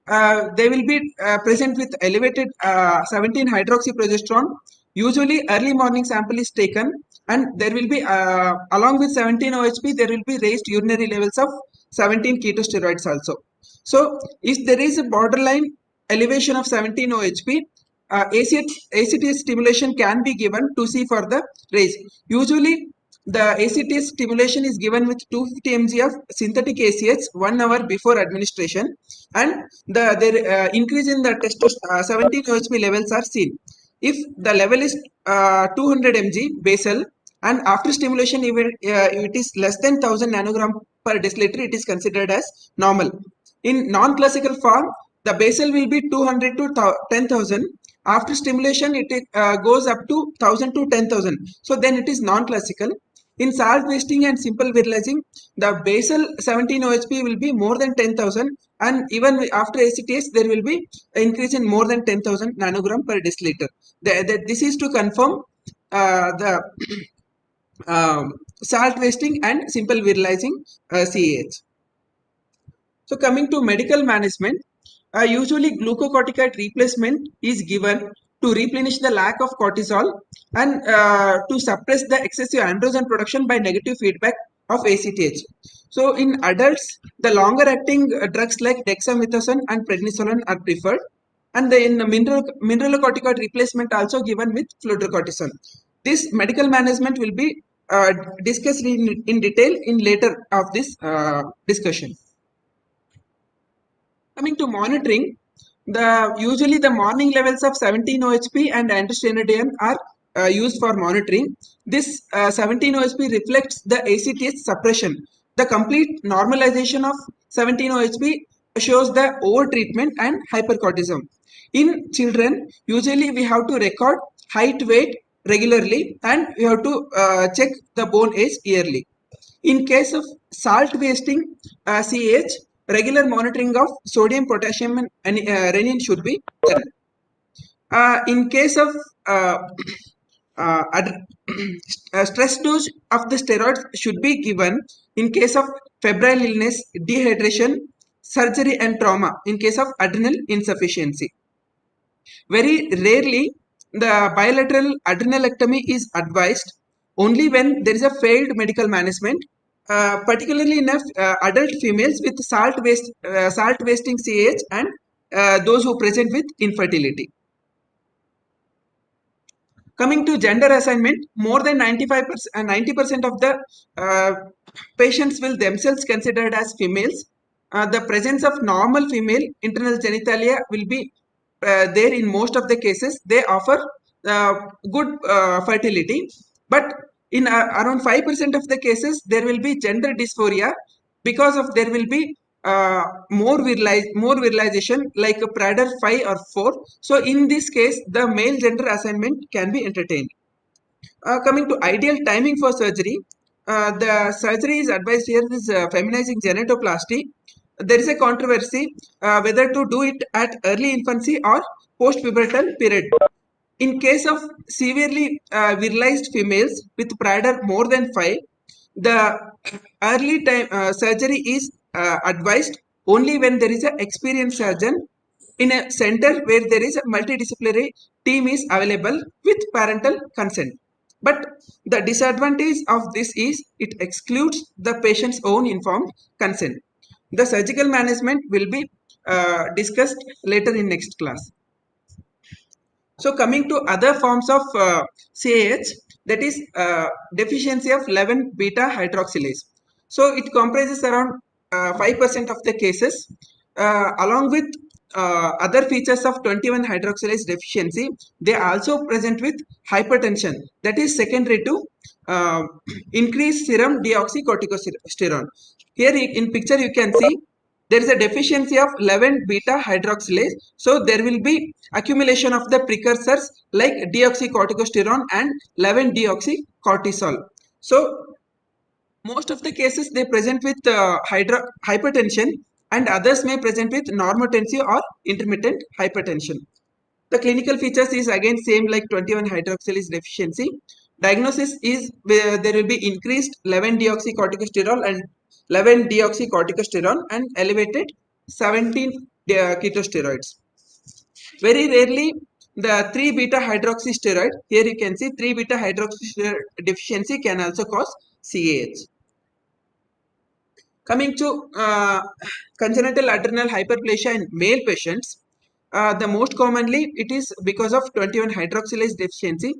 they will be present with elevated 17 hydroxyprogesterone. Usually early morning sample is taken, and there will be along with 17 OHP there will be raised urinary levels of 17 ketosteroids also. So if there is a borderline elevation of 17 OHP, ACTS stimulation can be given to see for the raise. Usually the ACTS stimulation is given with 250 mg of synthetic ACH 1 hour before administration, and the increase in the 17 OHP levels are seen. If the level is 200 mg basal and after stimulation it is less than 1000 nanogram per deciliter, it is considered as normal. In non-classical form, the basal will be 200 to 10,000. After stimulation, it goes up to 1000 to 10,000. So then it is non-classical. In salt wasting and simple virilizing, the basal 17 OHP will be more than 10,000, and even after ACTS, there will be an increase in more than 10,000 nanogram per deciliter. This is to confirm the salt wasting and simple virilizing CAH. So coming to medical management, usually glucocorticoid replacement is given to replenish the lack of cortisol and to suppress the excessive androgen production by negative feedback of ACTH. So in adults, the longer acting drugs like dexamethasone and prednisolone are preferred, and in mineralocorticoid replacement also given with fludrocortisone. This medical management will be discussed in detail in later of this discussion. Coming to monitoring, usually the morning levels of 17 OHP and androstenedione are used for monitoring. This 17 OHP reflects the ACTH suppression. The complete normalization of 17 OHP shows the overtreatment and hypercortisone. In children, usually we have to record height, weight regularly, and we have to check the bone age yearly. In case of salt wasting CH, regular monitoring of sodium, potassium, and renin should be done. In case of stress dose of the steroids should be given in case of febrile illness, dehydration, surgery, and trauma in case of adrenal insufficiency. Very rarely, the bilateral adrenalectomy is advised only when there is a failed medical management, particularly in adult females with salt wasting CAH and those who present with infertility. Coming to gender assignment, more than 90% of the patients will themselves considered as females. The presence of normal female internal genitalia will be there in most of the cases. They offer good fertility, but in around 5% of the cases there will be gender dysphoria because of there will be more virilization like a Prader 5 or 4. So in this case, the male gender assignment can be entertained. Coming to ideal timing for surgery, the surgery is advised here is feminizing genitoplasty. There is a controversy whether to do it at early infancy or post-pubertal period. In case of severely virilized females with Prader more than 5, the early time surgery is advised only when there is an experienced surgeon in a center where there is a multidisciplinary team is available with parental consent. But the disadvantage of this is it excludes the patient's own informed consent. The surgical management will be discussed later in next class. So coming to other forms of CAH, that is deficiency of 11 beta hydroxylase. So it comprises around 5% of the cases, along with other features of 21 hydroxylase deficiency. They also present with hypertension, that is secondary to increased serum deoxycorticosterone. Here in picture you can see there is a deficiency of 11 beta hydroxylase. So there will be accumulation of the precursors like deoxycorticosterone and 11 deoxycortisol. So Most of the cases they present with hypertension, and others may present with normotensive or intermittent hypertension. The clinical features is again same like 21 hydroxylase deficiency. Diagnosis is where there will be increased 11-deoxycorticosterol and 11-deoxycorticosterone and elevated 17 ketosteroids. Very rarely the 3-beta hydroxysteroid, here you can see 3-beta hydroxysteroid deficiency can also cause CAH. Coming to congenital adrenal hyperplasia in male patients, the most commonly it is because of 21 hydroxylase deficiency,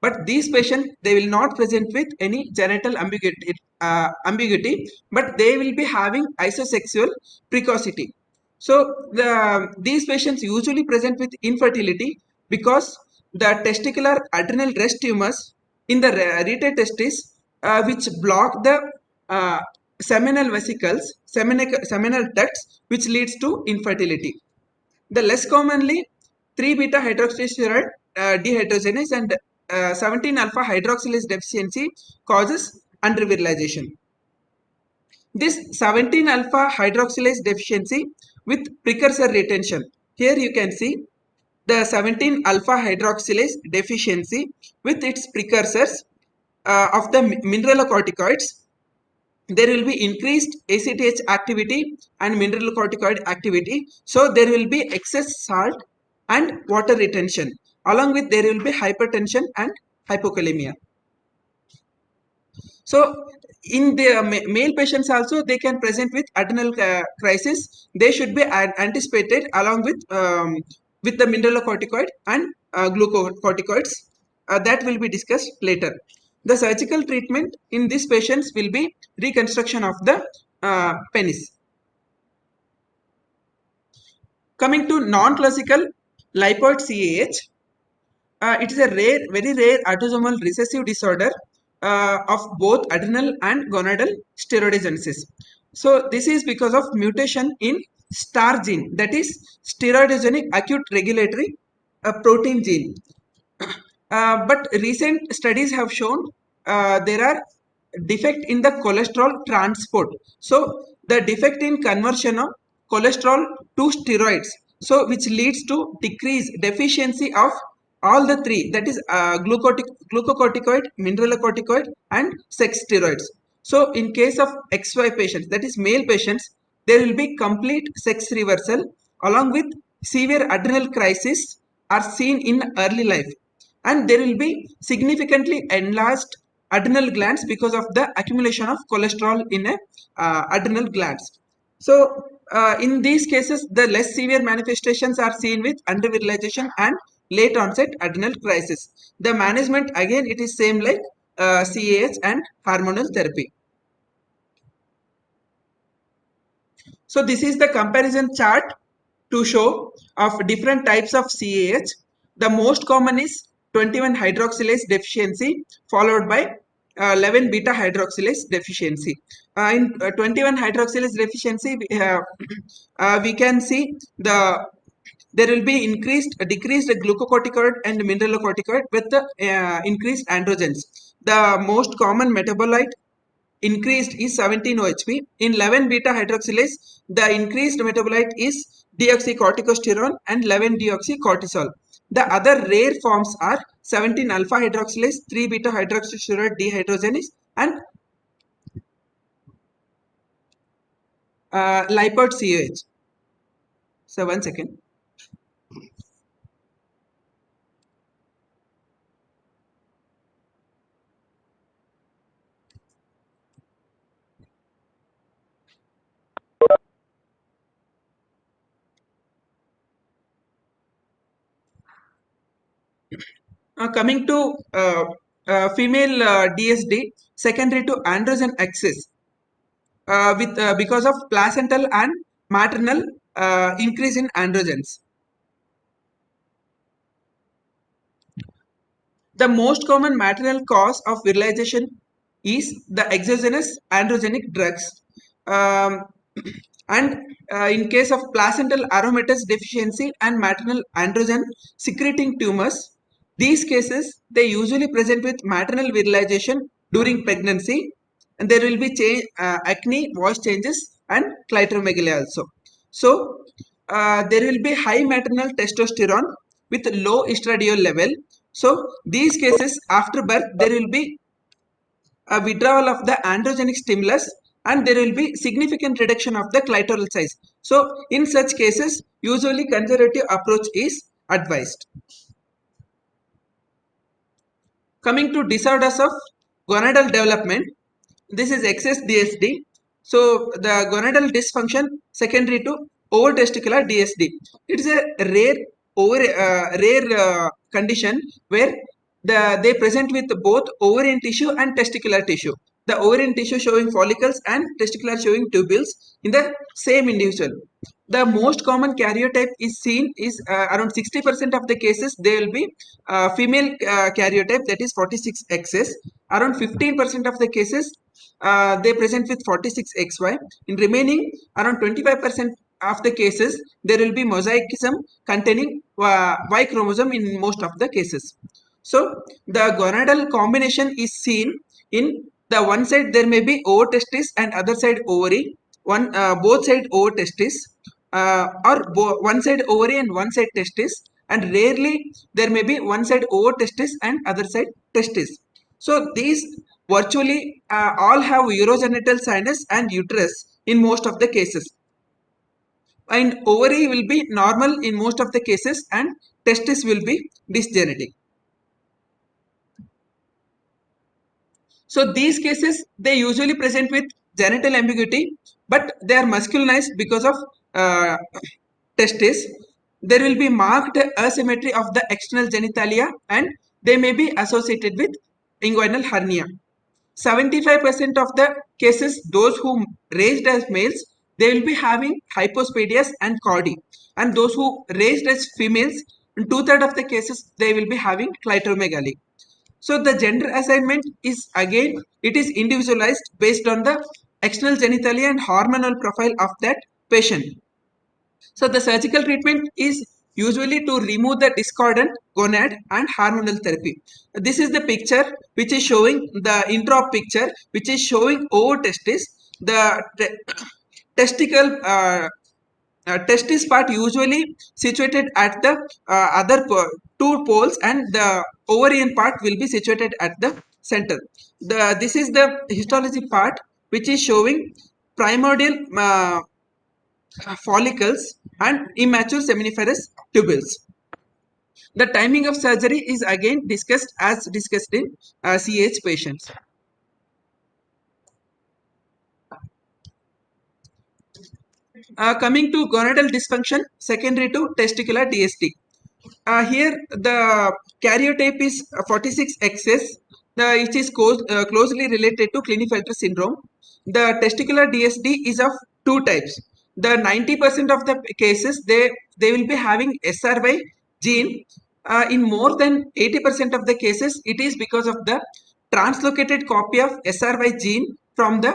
but these patients they will not present with any genital ambiguity, but they will be having isosexual precocity. So these patients usually present with infertility because the testicular adrenal rest tumors in the rete testis which block the seminal vesicles, seminal ducts, which leads to infertility. The less commonly 3-beta hydroxysteroid dehydrogenase and 17-alpha hydroxylase deficiency causes undervirilization. This 17-alpha hydroxylase deficiency with precursor retention. Here you can see the 17-alpha hydroxylase deficiency with its precursors of the mineralocorticoids. There will be increased ACTH activity and mineralocorticoid activity. So there will be excess salt and water retention. Along with there will be hypertension and hypokalemia. So in the male patients also they can present with adrenal crisis. They should be anticipated along with the mineralocorticoid and glucocorticoids. That will be discussed later. The surgical treatment in these patients will be reconstruction of the penis. Coming to non-classical lipoid CAH, it is a rare, very rare autosomal recessive disorder of both adrenal and gonadal steroidogenesis. So this is because of mutation in STAR gene, that is steroidogenic acute regulatory protein gene. But recent studies have shown there are defect in the cholesterol transport. So the defect in conversion of cholesterol to steroids, so which leads to decrease deficiency of all the three, that is glucocorticoid, mineralocorticoid and sex steroids. So in case of XY patients, that is male patients, there will be complete sex reversal along with severe adrenal crisis are seen in early life, and there will be significantly enlarged adrenal glands because of the accumulation of cholesterol in a adrenal glands. So in these cases the less severe manifestations are seen with undervirilization and late onset adrenal crisis. The management again it is same like CAH and hormonal therapy. So this is the comparison chart to show of different types of CAH. The most common is 21 hydroxylase deficiency followed by 11 beta hydroxylase deficiency. In 21 hydroxylase deficiency we can see there will be decreased glucocorticoid and mineralocorticoid with the increased androgens. The most common metabolite increased is 17-OHP. In 11 beta hydroxylase, the increased metabolite is deoxycorticosterone and 11-deoxycortisol. The other rare forms are 17-alpha hydroxylase, 3-beta hydroxysteroid dehydrogenase and lipoid CAH. So one second. Coming to female DSD, secondary to androgen excess, because of placental and maternal increase in androgens. The most common maternal cause of virilization is the exogenous androgenic drugs. And in case of placental aromatase deficiency and maternal androgen secreting tumors, these cases they usually present with maternal virilization during pregnancy, and there will be acne, voice changes, and clitomegaly also. So there will be high maternal testosterone with low estradiol level. So these cases after birth there will be a withdrawal of the androgenic stimulus and there will be significant reduction of the clitoral size. So in such cases usually conservative approach is advised. Coming to disorders of gonadal development, this is excess DSD. So the gonadal dysfunction secondary to over-testicular DSD. It is a rare condition where they present with both ovarian tissue and testicular tissue. The ovarian tissue showing follicles and testicular showing tubules in the same individual. The most common karyotype is seen is around 60% of the cases they will be female karyotype, that is 46XS. Around 15% of the cases they present with 46XY. In remaining around 25% of the cases there will be mosaicism containing Y chromosome in most of the cases. So the gonadal combination is seen in the one side there may be ovotestis and other side ovary, both side ovotestis, or one side ovary and one side testis, and rarely there may be one side ovotestis and other side testis. So these virtually all have urogenital sinus and uterus in most of the cases, and ovary will be normal in most of the cases and testis will be dysgenetic. So these cases they usually present with genital ambiguity, but they are masculinized because of testis. There will be marked asymmetry of the external genitalia and they may be associated with inguinal hernia. 75% of the cases, those who raised as males, they will be having hypospadias and chordae, and those who raised as females, in 2/3 of the cases they will be having clitomegaly. So the gender assignment is again, it is individualized based on the external genitalia and hormonal profile of that patient. So the surgical treatment is usually to remove the discordant gonad and hormonal therapy. This is the picture which is showing the intro picture which is showing ovotestis. The testicle testis part usually situated at the two poles and the ovarian part will be situated at the center. This is the histology part which is showing primordial follicles and immature seminiferous tubules. The timing of surgery is again discussed as discussed in CH patients. Coming to gonadal dysfunction secondary to testicular DSD. Here the karyotype is 46XS, which is closely related to Klinefelter syndrome. The testicular DSD is of two types. The 90% of the cases they will be having SRY gene. In more than 80% of the cases, it is because of the translocated copy of SRY gene from the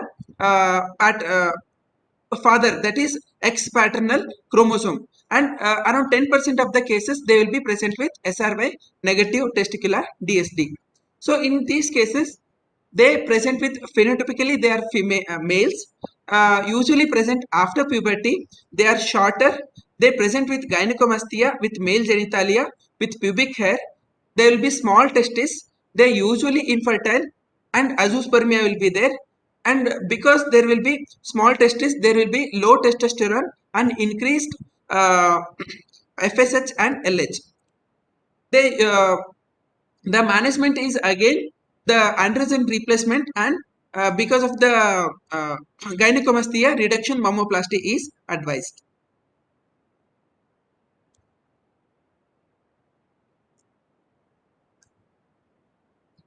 father, that is X paternal chromosome, and around 10% of the cases they will be present with SRY negative testicular DSD. So in these cases they present with phenotypically they are males, usually present after puberty. They are shorter, they present with gynecomastia with male genitalia with pubic hair. There will be small testis, they are usually infertile, and azoospermia will be there. And because there will be small testis, there will be low testosterone and increased FSH and LH. The management is again the androgen replacement, and because of the gynecomastia, reduction mammoplasty is advised.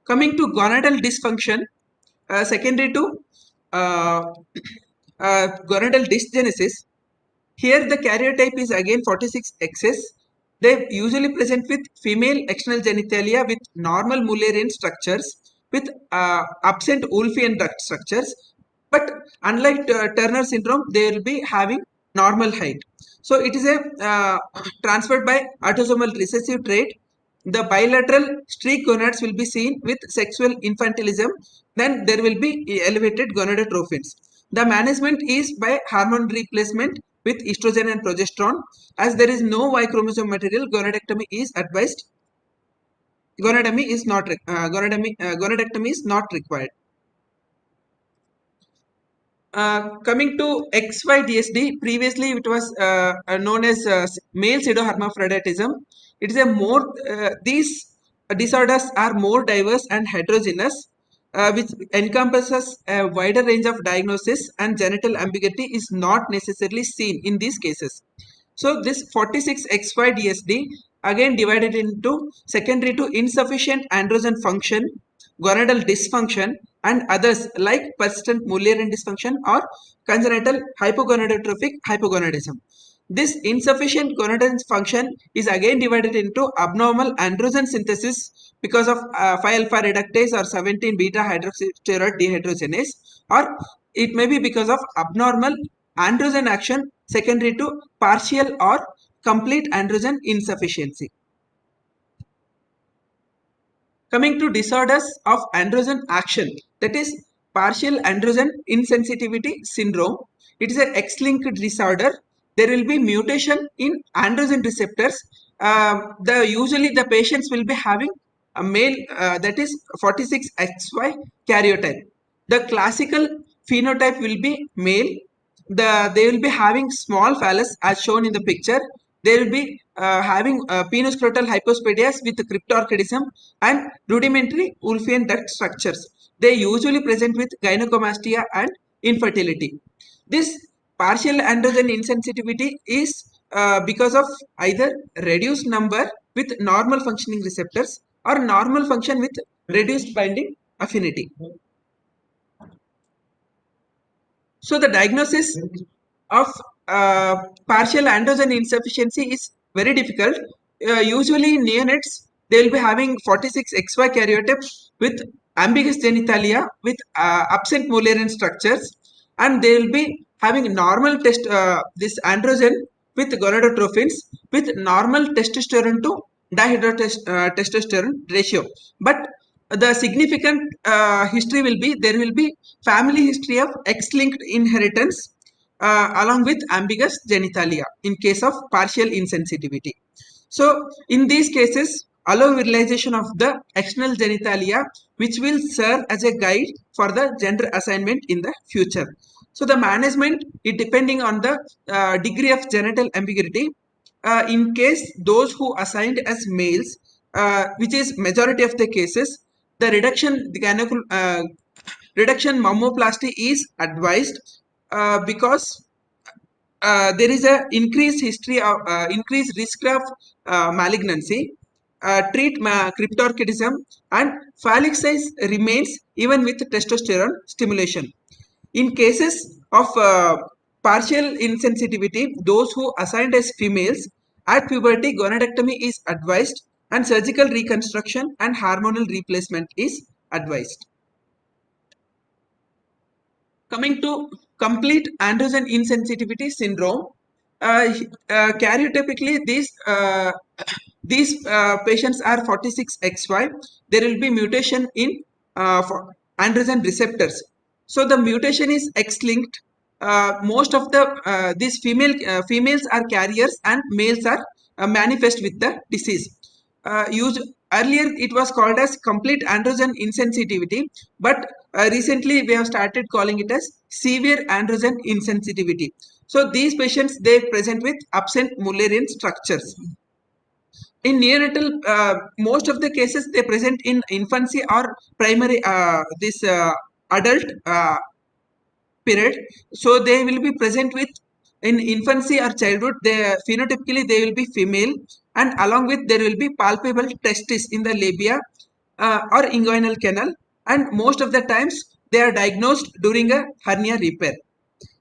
Coming to gonadal dysfunction secondary to gonadal dysgenesis, here the karyotype is again 46XS. They usually present with female external genitalia with normal Mullerian structures with absent Wolffian duct structures. But unlike Turner syndrome, they will be having normal height. So it is a transferred by autosomal recessive trait. the bilateral streak gonads will be seen with sexual infantilism, then there will be elevated gonadotrophins. The management is by hormone replacement with estrogen and progesterone. As there is no Y chromosome material, gonadectomy is advised. Gonadectomy is not required. Coming to XYDSD, previously it was known as male pseudohermaphroditism. It is a more these disorders are more diverse and heterogeneous, which encompasses a wider range of diagnosis, and genital ambiguity is not necessarily seen in these cases. So this 46XY-DSD again divided into secondary to insufficient androgen function, gonadal dysfunction, and others like persistent Mullerian dysfunction or congenital hypogonadotrophic hypogonadism. This insufficient gonadal function is again divided into abnormal androgen synthesis because of 5-alpha reductase or 17-beta hydroxysteroid dehydrogenase, or it may be because of abnormal androgen action secondary to partial or complete androgen insufficiency. Coming to disorders of androgen action, that is partial androgen insensitivity syndrome. It is an X-linked disorder. There will be mutation in androgen receptors. Usually the patients will be having a male that is 46XY karyotype. The classical phenotype will be male. They will be having small phallus as shown in the picture. They will be having penoscrotal hypospadias with cryptorchidism and rudimentary Wolffian duct structures. They usually present with gynecomastia and infertility. This partial androgen insensitivity is because of either reduced number with normal functioning receptors or normal function with reduced binding affinity. So the diagnosis of partial androgen insufficiency is very difficult. Usually in neonates, they will be having 46XY karyotype with ambiguous genitalia with absent Mullerian structures, and they will be having normal this androgen with gonadotrophins with normal testosterone to dihydrotestosterone ratio. But the significant history will be there will be family history of X-linked inheritance along with ambiguous genitalia in case of partial insensitivity. So in these cases, allow virilization of the external genitalia, which will serve as a guide for the gender assignment in the future. So the management is depending on the degree of genital ambiguity. In case those who assigned as males, which is majority of the cases, the reduction mammoplasty is advised because there is a increased history of increased risk of malignancy. Treat cryptorchidism, and phallic size remains even with testosterone stimulation. In cases of partial insensitivity, those who assigned as females at puberty, gonadectomy is advised and surgical reconstruction and hormonal replacement is advised. Coming to complete androgen insensitivity syndrome, karyotypically these patients are 46XY. There will be mutation in androgen receptors. So the mutation is X-linked. Most of the these females are carriers and males are manifest with the disease. Earlier it was called as complete androgen insensitivity, but recently we have started calling it as severe androgen insensitivity. So these patients, they present with absent Mullerian structures. In neonatal, most of the cases they present in infancy or primary adult period. So they will be present with in infancy or childhood. They phenotypically they will be female, and along with there will be palpable testis in the labia or inguinal canal, and most of the times they are diagnosed during a hernia repair.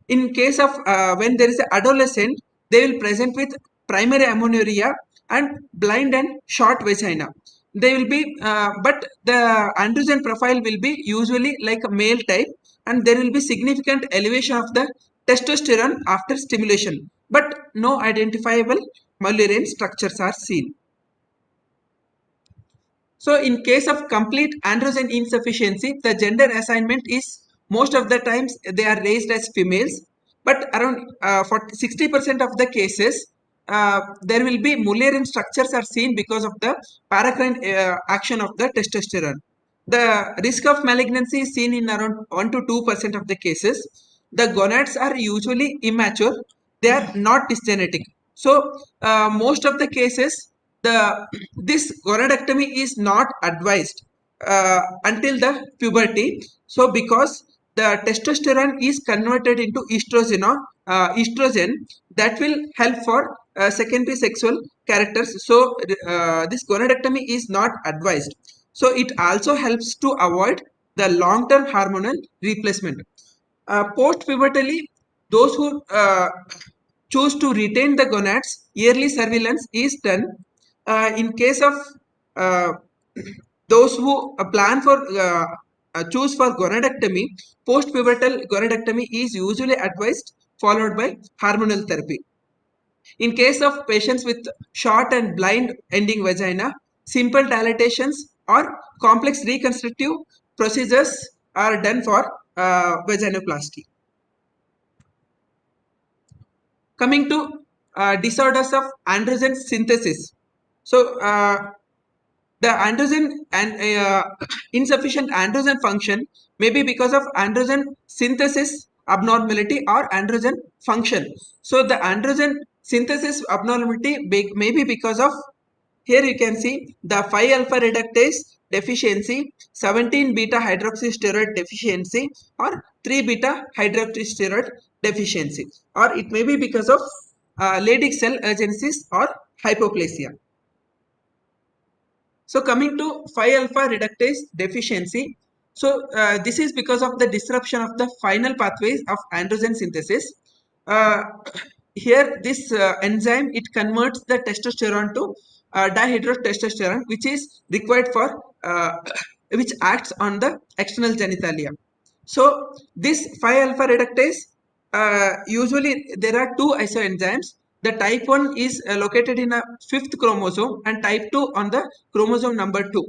In case of when there is an adolescent, they will present with primary amenorrhea and blind and short vagina. They will be, but the androgen profile will be usually like a male type, and there will be significant elevation of the testosterone after stimulation, but no identifiable Mullerian structures are seen. So in case of complete androgen insufficiency, the gender assignment is most of the times they are raised as females, but around 60% of the cases there will be Mullerian structures are seen because of the paracrine action of the testosterone. The risk of malignancy is seen in around 1 to 2% of the cases. The gonads are usually immature, they are not dysgenetic. So most of the cases the this gonadectomy is not advised until the puberty. So because the testosterone is converted into estrogen or estrogen that will help for secondary sexual characters. So this gonadectomy is not advised. So it also helps to avoid the long-term hormonal replacement. Post-puberdally, those who choose to retain the gonads, yearly surveillance is done. In case of uh, those who plan for choose for gonadectomy, post-pubertal gonadectomy is usually advised, followed by hormonal therapy. In case of patients with short and blind ending vagina, simple dilatations or complex reconstructive procedures are done for vaginoplasty. Coming to disorders of androgen synthesis. So the androgen and insufficient androgen function may be because of androgen synthesis abnormality or androgen function. So the androgen synthesis abnormality may be because of, here you can see the 5 alpha reductase deficiency, 17 beta hydroxysteroid deficiency, or 3 beta hydroxysteroid deficiency, or it may be because of Leydig cell agenesis or hypoplasia. So coming to 5 alpha reductase deficiency, so this is because of the disruption of the final pathways of androgen synthesis. Here this enzyme, it converts the testosterone to dihydrotestosterone, which is required for which acts on the external genitalia. So this 5 alpha reductase, usually there are two isoenzymes. The type 1 is located in a 5th chromosome and type 2 on the chromosome number 2.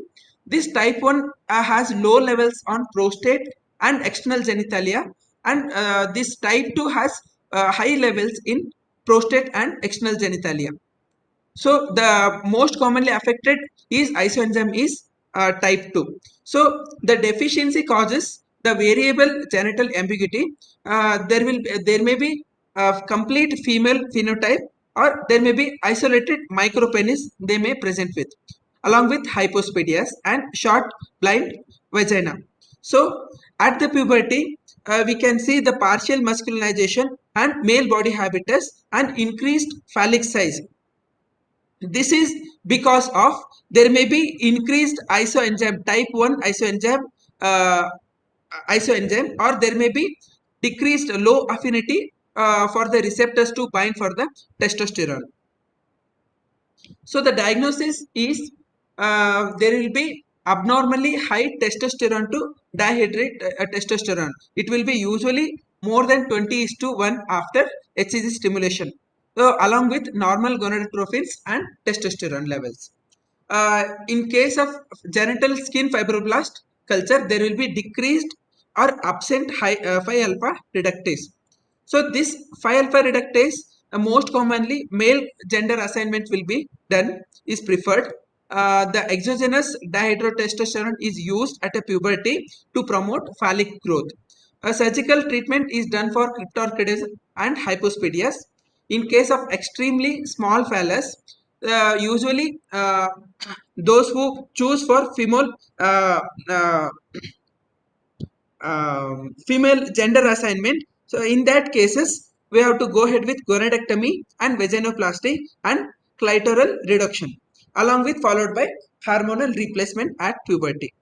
This type 1 has low levels on prostate and external genitalia, and this type 2 has high levels in prostate and external genitalia. So the most commonly affected is isoenzyme is type 2. So the deficiency causes the variable genital ambiguity. There may be a complete female phenotype, or there may be isolated micropenis they may present with, along with hypospadias and short blind vagina. So at the puberty, we can see the partial masculinization and male body habitus and increased phallic size. This is because of there may be increased isoenzyme type 1 uh, isoenzyme, or there may be decreased low affinity for the receptors to bind for the testosterone. So the diagnosis is there will be abnormally high testosterone to dihydrate testosterone. It will be usually more than 20:1 after HCG stimulation. So along with normal gonadotrophins and testosterone levels. In case of genital skin fibroblast culture, there will be decreased or absent 5 alpha reductase. So this 5 alpha reductase, most commonly male gender assignment will be done, is preferred. The exogenous dihydrotestosterone is used at a puberty to promote phallic growth. A surgical treatment is done for cryptorchidism and hypospadias. In case of extremely small phallus, usually those who choose for female gender assignment, so in that cases we have to go ahead with gonadectomy and vaginoplasty and clitoral reduction, along with followed by hormonal replacement at puberty.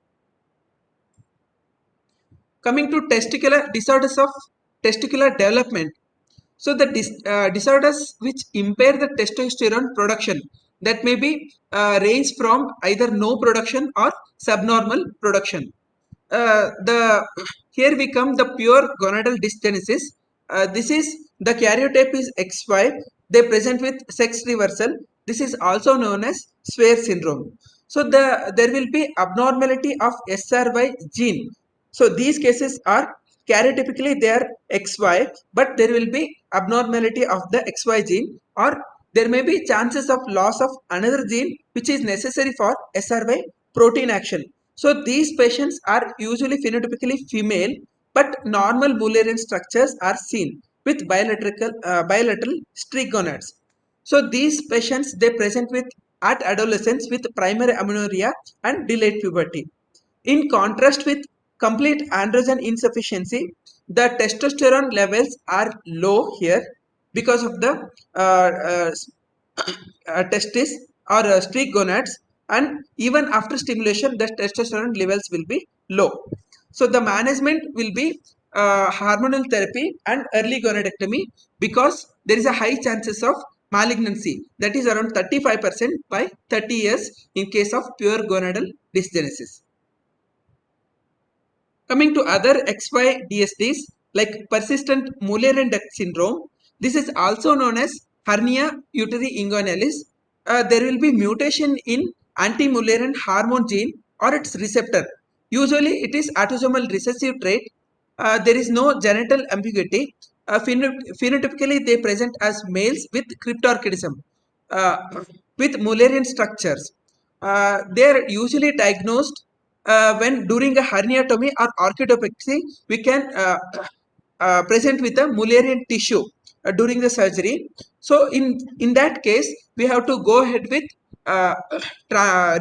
Coming to testicular disorders of testicular development. So the disorders which impair the testosterone production, that may be range from either no production or subnormal production. The here we come the pure gonadal dysgenesis. This is the karyotype is XY. They present with sex reversal. This is also known as Sware syndrome. So there will be abnormality of SRY gene. So these cases are karyotypically they are XY, but there will be abnormality of the XY gene, or there may be chances of loss of another gene which is necessary for SRY protein action. So these patients are usually phenotypically female, but normal Mullerian structures are seen with bilateral streak gonads. So these patients they present with at adolescence with primary amenorrhea and delayed puberty. In contrast with complete androgen insufficiency, the testosterone levels are low here because of the testis or streak gonads, and even after stimulation the testosterone levels will be low. So the management will be hormonal therapy and early gonadectomy, because there is a high chances of malignancy, that is around 35% by 30 years in case of pure gonadal dysgenesis. Coming to other XY DSDs like persistent Mullerian duct syndrome, this is also known as hernia uteri inguinalis. There will be mutation in anti-Mullerian hormone gene or its receptor. Usually it is autosomal recessive trait. There is no genital ambiguity. Phenotypically they present as males with cryptorchidism uh, with Mullerian structures. They are usually diagnosed when during a herniatomy or orchidopexy, we can present with a Mullerian tissue during the surgery. So in that case, we have to go ahead with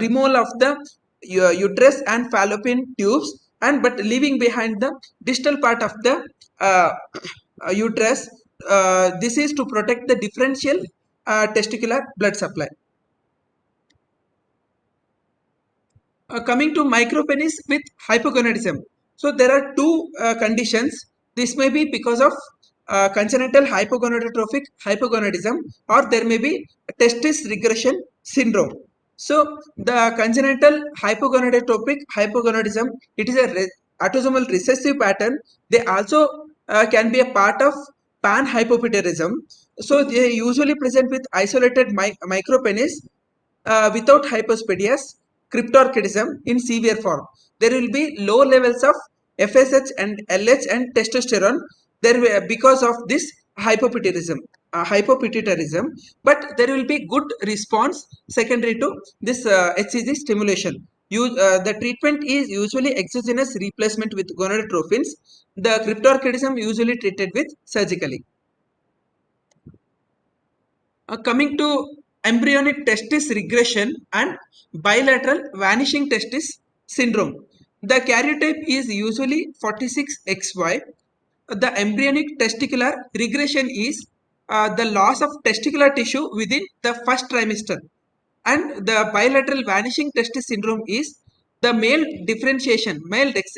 removal of the uterus and fallopian tubes, and but leaving behind the distal part of the uh, uterus. This is to protect the differential testicular blood supply. Coming to micropenis with hypogonadism. So there are two conditions. This may be because of congenital hypogonadotrophic hypogonadism, or there may be testis regression syndrome. So the congenital hypogonadotrophic hypogonadism, it is a autosomal recessive pattern. They also can be a part of panhypopituitarism. So they usually present with isolated micropenis without hypospadias, cryptorchidism in severe form. There will be low levels of FSH and LH and testosterone because of this hypopituitarism, but there will be good response secondary to this HCG stimulation. The treatment is usually exogenous replacement with gonadotropins. The cryptorchidism usually treated with surgically. Coming to embryonic testis regression and bilateral vanishing testis syndrome. The karyotype is usually 46XY. The embryonic testicular regression is the loss of testicular tissue within the first trimester, and the bilateral vanishing testis syndrome is the male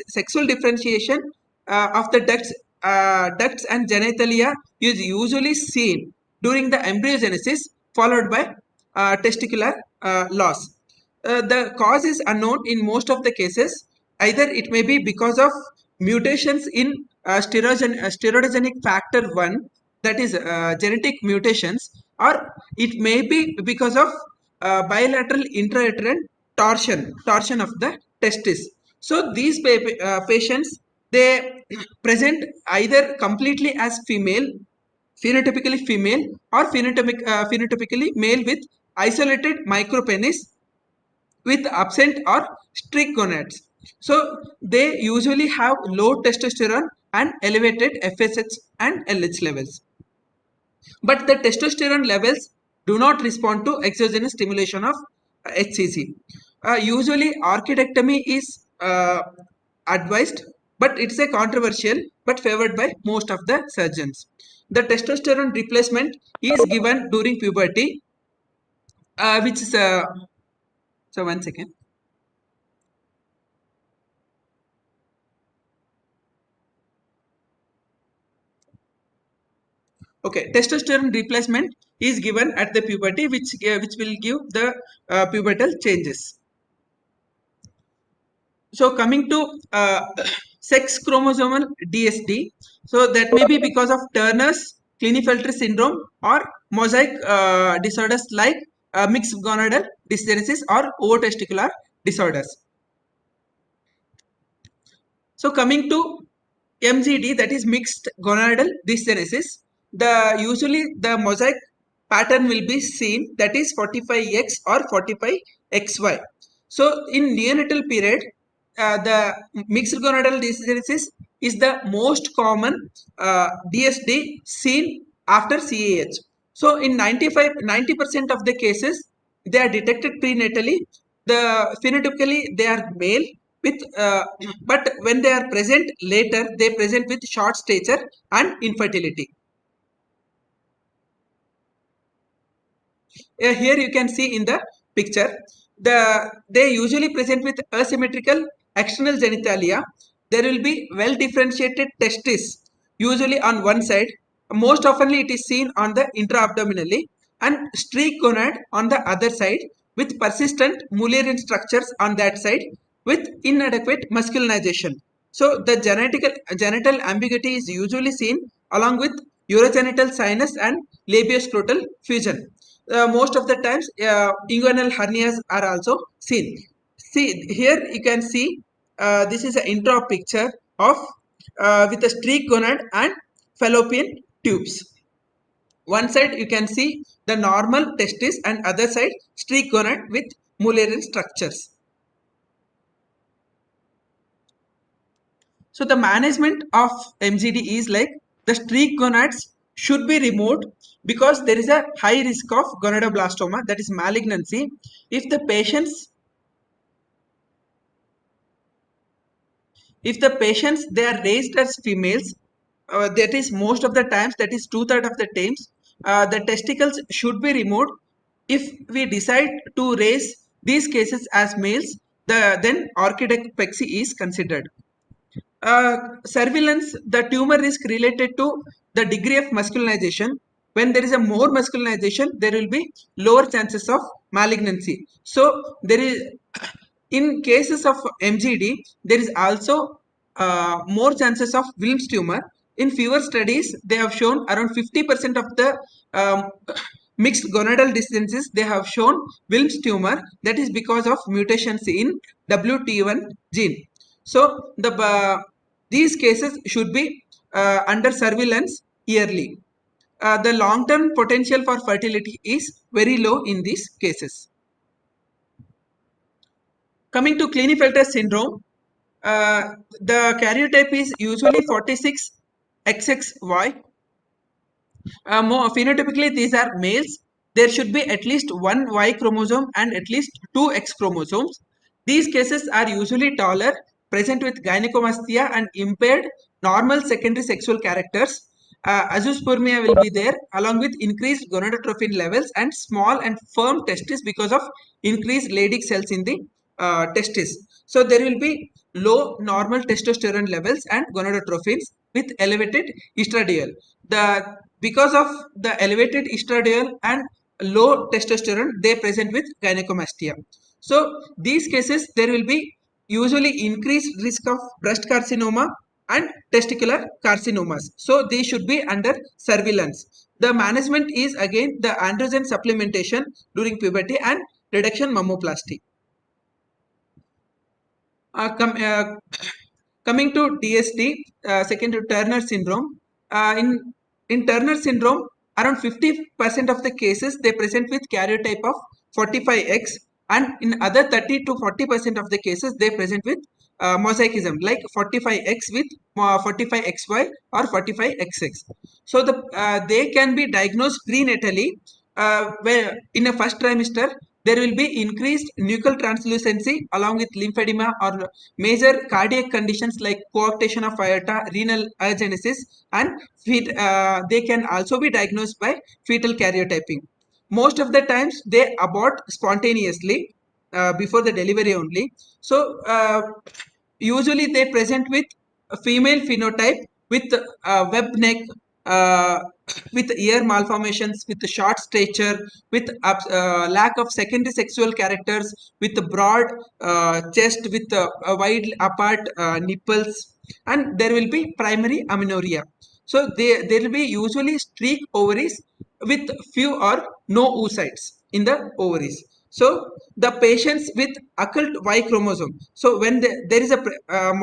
sexual differentiation of the ducts and genitalia is usually seen during the embryogenesis, followed by testicular loss. The cause is unknown in most of the cases. Either it may be because of mutations in steroidogenic factor 1, that is genetic mutations, or it may be because of bilateral intrauterine torsion of the testis. So these patients they present either completely as female, phenotypically female, or phenotypically male with isolated micropenis with absent or streak gonads. So they usually have low testosterone and elevated FSH and LH levels. But the testosterone levels do not respond to exogenous stimulation of HCG. Usually orchidectomy is advised, but it's a controversial but favored by most of the surgeons. The testosterone replacement is given during puberty, which is so 1 second. Okay, testosterone replacement is given at the puberty, which will give the pubertal changes. So coming to sex chromosomal DSD, so that may be because of Turner's Klinefelter syndrome or mosaic disorders like mixed gonadal dysgenesis or ovotesticular disorders. So coming to MGD, that is mixed gonadal dysgenesis, usually the mosaic pattern will be seen, that is 45X or 45XY. So in neonatal period, the mixed gonadal dysgenesis is the most common DSD seen after CAH. So in 90% of the cases, they are detected prenatally. Phenotypically they are male with but when they are present later, they present with short stature and infertility. Here you can see in the picture, they usually present with asymmetrical external genitalia. There will be well differentiated testis, usually on one side. Most oftenly it is seen on the intra-abdominally, and streak gonad on the other side, with persistent Mullerian structures on that side with inadequate masculinization. So the genital ambiguity is usually seen along with urogenital sinus and labioscrotal fusion. Most of the times inguinal hernias are also seen. See here you can see this is an intro picture of with a streak gonad and fallopian tubes. One side you can see the normal testis and other side streak gonad with Mullerian structures. So the management of MGD is like the streak gonads should be removed because there is a high risk of gonadoblastoma, that is malignancy. If the patients they are raised as females, that is most of the times, that is 2/3 of the times, the testicles should be removed. If we decide to raise these cases as males, then orchidopexy is considered. Surveillance, the tumor risk related to the degree of masculinization. When there is a more masculinization, there will be lower chances of malignancy. So there is, in cases of MGD, there is also more chances of Wilms tumor. In fewer studies, they have shown around 50% of the mixed gonadal dysgenesis, they have shown Wilms tumor. That is because of mutations in WT1 gene. So these cases should be under surveillance yearly. The long-term potential for fertility is very low in these cases. Coming to Klinefelter syndrome, the karyotype is usually 46XXY. More phenotypically, these are males. There should be at least one Y chromosome and at least two X chromosomes. These cases are usually taller, present with gynecomastia and impaired normal secondary sexual characters. Azoospermia will be there along with increased gonadotrophin levels and small and firm testes because of increased Leydig cells in the testis. So there will be low normal testosterone levels and gonadotrophins with elevated estradiol. Because of the elevated estradiol and low testosterone, they present with gynecomastia. So these cases, there will be usually increased risk of breast carcinoma and testicular carcinomas. So they should be under surveillance. The management is again the androgen supplementation during puberty and reduction mammoplasty. Coming to DST, second to Turner syndrome. In Turner syndrome, around 50% of the cases they present with karyotype of 45X, and in other 30 to 40% of the cases they present with mosaicism like 45X with 45XY or 45XX. So they can be diagnosed prenatally, where in a first trimester there will be increased nuchal translucency along with lymphedema or major cardiac conditions like coarctation of aorta, renal agenesis, and they can also be diagnosed by fetal karyotyping. Most of the times they abort spontaneously before the delivery only. So usually they present with a female phenotype with web neck, uh, with ear malformations, with short stature, with lack of secondary sexual characters, with broad chest, with wide apart nipples, and there will be primary amenorrhea. So there will be usually streak ovaries with few or no oocytes. in the ovaries. So the patients with occult Y chromosome. So when there is a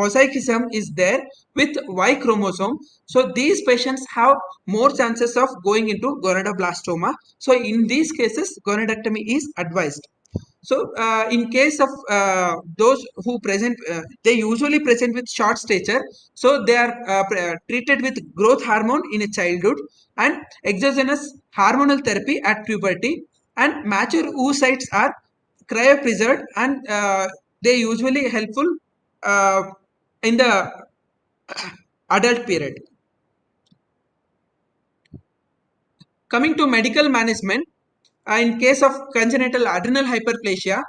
mosaicism is there with Y chromosome, so these patients have more chances of going into gonadoblastoma. So in these cases, gonadectomy is advised. So in case of those who present, they usually present with short stature. So they are treated with growth hormone in a childhood and exogenous hormonal therapy at puberty. And mature oocytes are cryopreserved and they usually helpful uh, in the adult period. Coming to medical management, in case of congenital adrenal hyperplasia,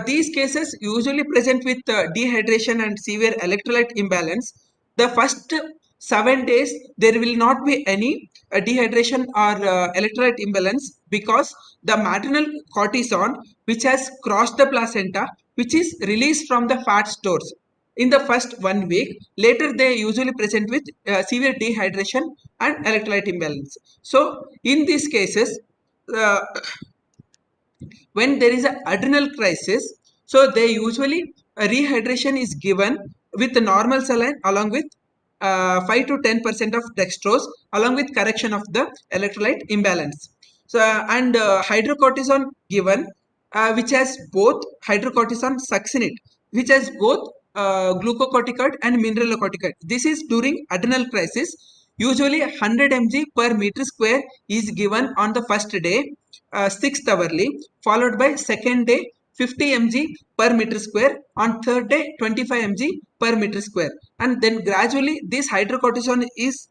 these cases usually present with dehydration and severe electrolyte imbalance. The first 7 days there will not be any dehydration or electrolyte imbalance because the maternal cortisone which has crossed the placenta, which is released from the fat stores in the first 1 week. Later they usually present with severe dehydration and electrolyte imbalance. So in these cases, uh, when there is an adrenal crisis, so they usually rehydration is given with the normal saline along with 5 to 10% of dextrose along with correction of the electrolyte imbalance. So and hydrocortisone given, which has both hydrocortisone succinate, which has both glucocorticoid and mineralocorticoid. This is during adrenal crisis. Usually 100 mg per meter square is given on the first day, 6th hourly, followed by second day 50 mg per meter square, on third day 25 mg per meter square, and then gradually this hydrocortisone is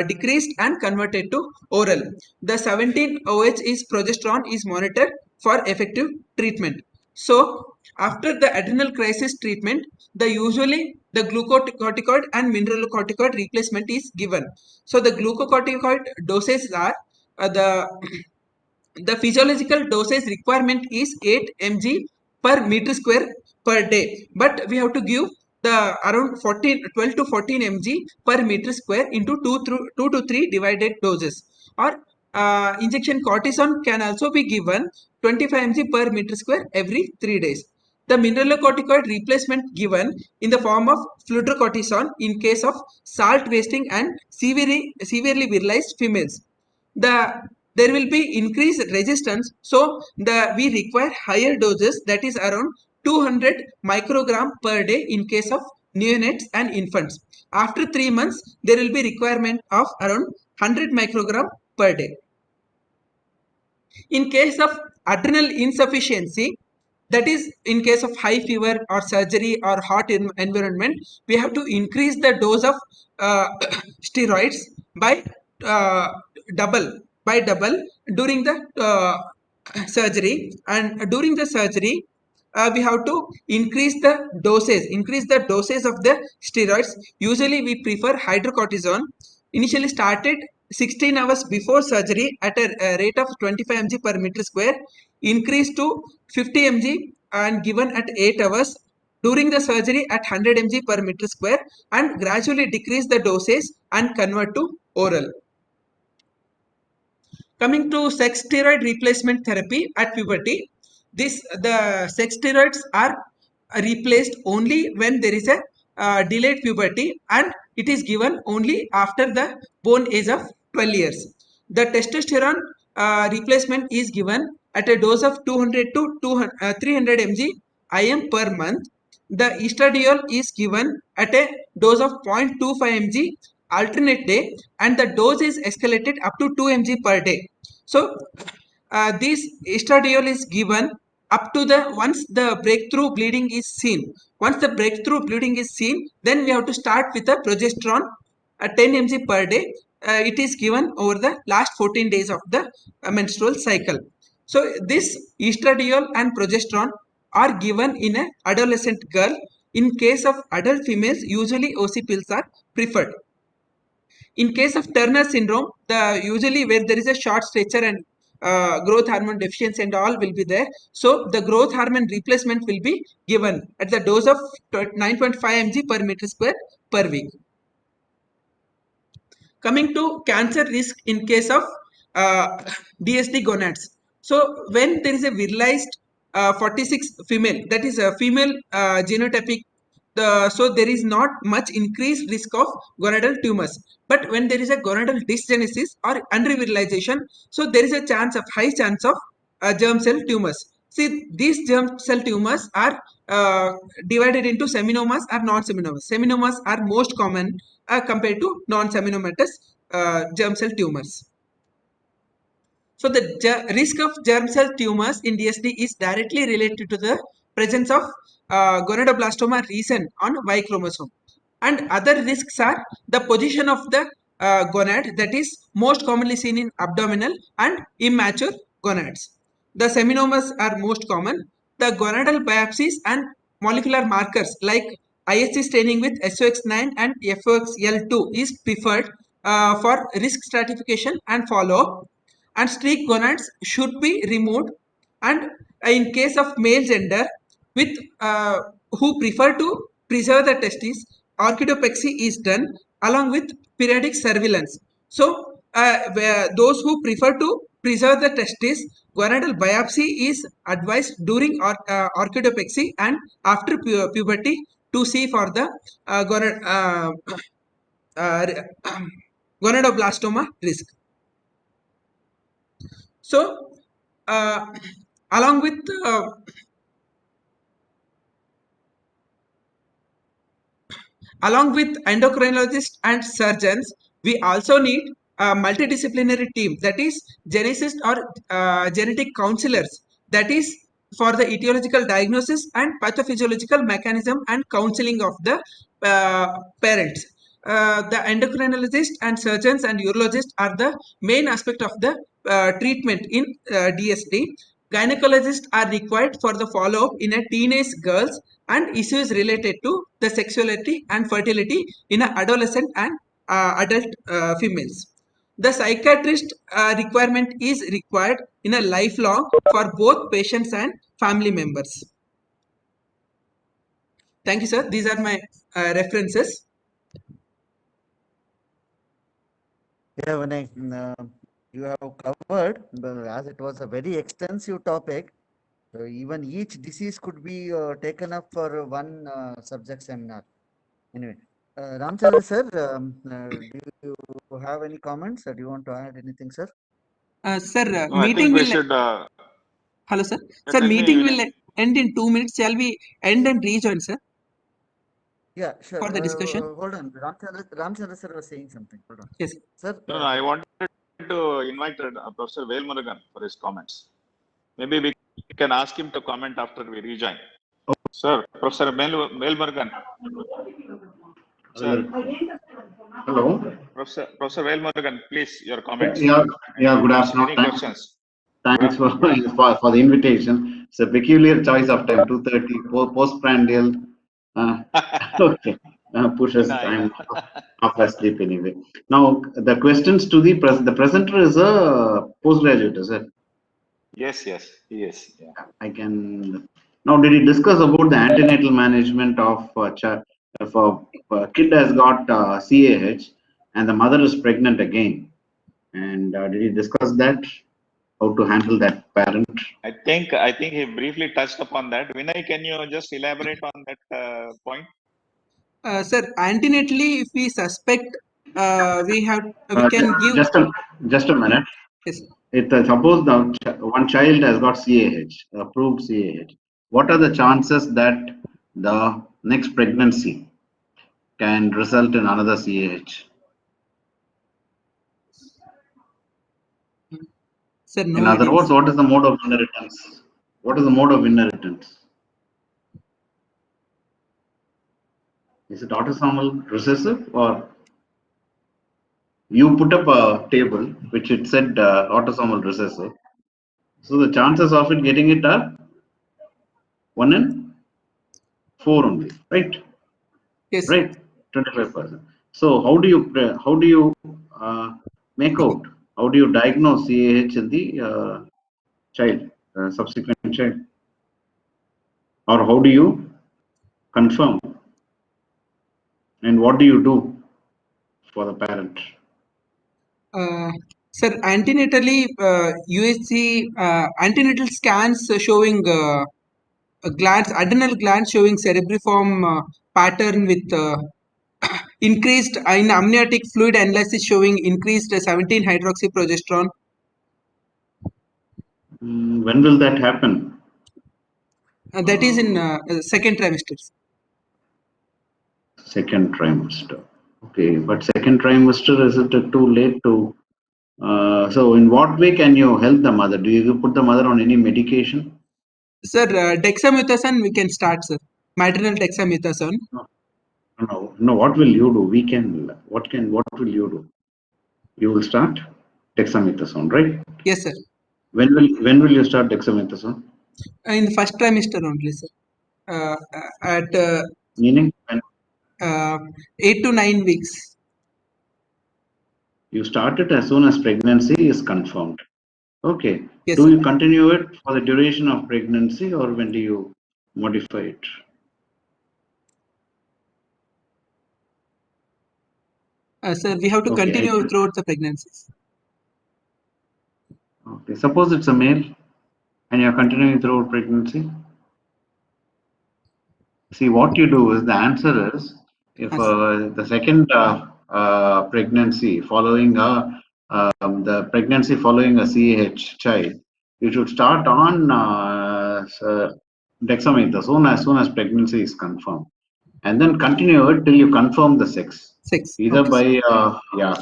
decreased and converted to oral. The 17 OH is progesterone is monitored for effective treatment. So after the adrenal crisis treatment, the usually the glucocorticoid and mineralocorticoid replacement is given. So the glucocorticoid doses are the physiological dosage requirement is 8 mg per meter square per day, but we have to give the around 12 to 14 mg per meter square into 2 to 3 divided doses. Or injection cortisone can also be given 25 mg per meter square every 3 days. The mineralocorticoid replacement given in the form of fludrocortisone in case of salt wasting and severely virilized females. There will be increased resistance, so we require higher doses, that is around 200 microgram per day in case of neonates and infants. After 3 months there will be requirement of around 100 microgram per day. In case of adrenal insufficiency, that is in case of high fever or surgery or hot environment, we have to increase the dose of steroids by uh, double during the surgery. And during the surgery we have to increase the dosage of the steroids. Usually we prefer hydrocortisone, initially started 16 hours before surgery at a rate of 25 mg per meter square, increased to 50 mg and given at 8 hours during the surgery at 100 mg per meter square, and gradually decrease the dosage and convert to oral. Coming to sex steroid replacement therapy at puberty, the sex steroids are replaced only when there is a delayed puberty, and it is given only after the born age of 12 years. The testosterone replacement is given at a dose of 200 to 300 mg IM per month. The estradiol is given at a dose of 0.25 mg alternate day, and the dose is escalated up to 2 mg per day. So this estradiol is given up to the once the breakthrough bleeding is seen. Once the breakthrough bleeding is seen, then we have to start with the progesterone 10 mg per day. It is given over the last 14 days of the menstrual cycle. So this estradiol and progesterone are given in an adolescent girl. In case of adult females, usually OC pills are preferred. In case of Turner syndrome, the usually where there is a short stature and growth hormone deficiency and all will be there. So the growth hormone replacement will be given at the dose of 9.5 mg per meter square per week. Coming to cancer risk in case of DSD gonads. So when there is a virilized 46 female, that is a female genotypic, so there is not much increased risk of gonadal tumors. But when there is a gonadal dysgenesis or unrevirilization, so there is a high chance of germ cell tumors. See, these germ cell tumors are divided into seminomas or non-seminomas. Seminomas are most common compared to non-seminomatous germ cell tumors. So the risk of germ cell tumors in DSD is directly related to the presence of gonadoblastoma lesion on Y chromosome. And other risks are the position of the gonad, that is most commonly seen in abdominal and immature gonads. The seminomas are most common. The gonadal biopsies and molecular markers like IHC staining with SOX9 and FOXL2 is preferred for risk stratification and follow-up, and streak gonads should be removed. And in case of male gender with who prefer to preserve the testes, orchidopexy is done along with periodic surveillance. So those who prefer to preserve the testes, gonadal biopsy is advised during orchidopexy and after puberty to see for the uh, gonadoblastoma risk. So, along with endocrinologists and surgeons, we also need a multidisciplinary team, that is geneticists or genetic counselors, that is for the etiological diagnosis and pathophysiological mechanism and counseling of the parents. The endocrinologists and surgeons and urologists are the main aspect of the treatment in DSD. Gynecologists are required for the follow-up in a teenage girls and issues related to the sexuality and fertility in adolescent and adult females. The psychiatrist requirement is required in a lifelong for both patients and family members. Thank you, sir. These are my references. Yeah, Vinay, you have covered, but as it was a very extensive topic, even each disease could be taken up for one subject seminar. Anyway, Ramchandra sir, do you have any comments? Or do you want to add anything, sir? Sir, No, I meeting think we will. should. Hello, sir. Yeah, Sir, tell me, meeting will Vinay. end in 2 minutes. Shall we end and rejoin, sir, Yeah, sure. for the discussion? Hold on. Ramchandra sir was saying something. Hold on. Yes. Sir, No, I wanted to invite Professor Velmurugan for his comments. Maybe we can ask him to comment after we rejoin. Sir, Professor Velmurugan. Sir, Hello. Professor Velmurugan, please, your comments. Yeah, good afternoon. Any questions? Thanks for the invitation. It's a peculiar choice of time, 2:30, postprandial. Okay, pushes I time know. half asleep anyway. Now, the questions to the presenter is a postgraduate, is it? Yes, he is. Yeah. I can. Now, did you discuss about the antenatal management of if a kid has got CAH and the mother is pregnant again? And did you discuss that? How to handle that parent? I think he briefly touched upon that. Vinay, can you just elaborate on that point? Sir, antenatally, if we suspect, we can give. Just a minute. Yes. Suppose one child has got CAH, approved CAH. What are the chances that the next pregnancy can result in another CAH? Sir, no In other idea. words, what is the mode of inheritance? What is the mode of inheritance? Is it autosomal recessive, or you put up a table which it said autosomal recessive? So the chances of it getting it are 1 in 4 only, right? Yes. Right, 25%. So how do you make out? How do you diagnose CAH in the child, subsequent child, or how do you confirm? And what do you do for the parent? Sir, antenatally, USC antenatal scans showing glands, adrenal glands showing cerebriform pattern with increased in amniotic fluid analysis showing increased 17 hydroxyprogesterone. When will that happen? That is in second trimester. Second trimester. Okay, but second trimester, is it too late to? So, in what way can you help the mother? Do you put the mother on any medication? Sir, dexamethasone we can start, sir. Maternal dexamethasone. No. What will you do? What will you do? You will start dexamethasone, right? Yes, sir. When will you start dexamethasone? In the first trimester only, sir. At Meaning when 8 to 9 weeks. you start it as soon as pregnancy is confirmed. Okay. Yes, Do sir. you continue it for the duration of pregnancy, or when do you modify it? Sir, we have to Okay, continue throughout the pregnancies. okay. Suppose it's a male and you're continuing throughout pregnancy. See, what you do is the answer is if the second pregnancy following the pregnancy following a CAH child, you should start on dexamethasone as soon as pregnancy is confirmed, and then continue it till you confirm the sex. 6. Either Okay, by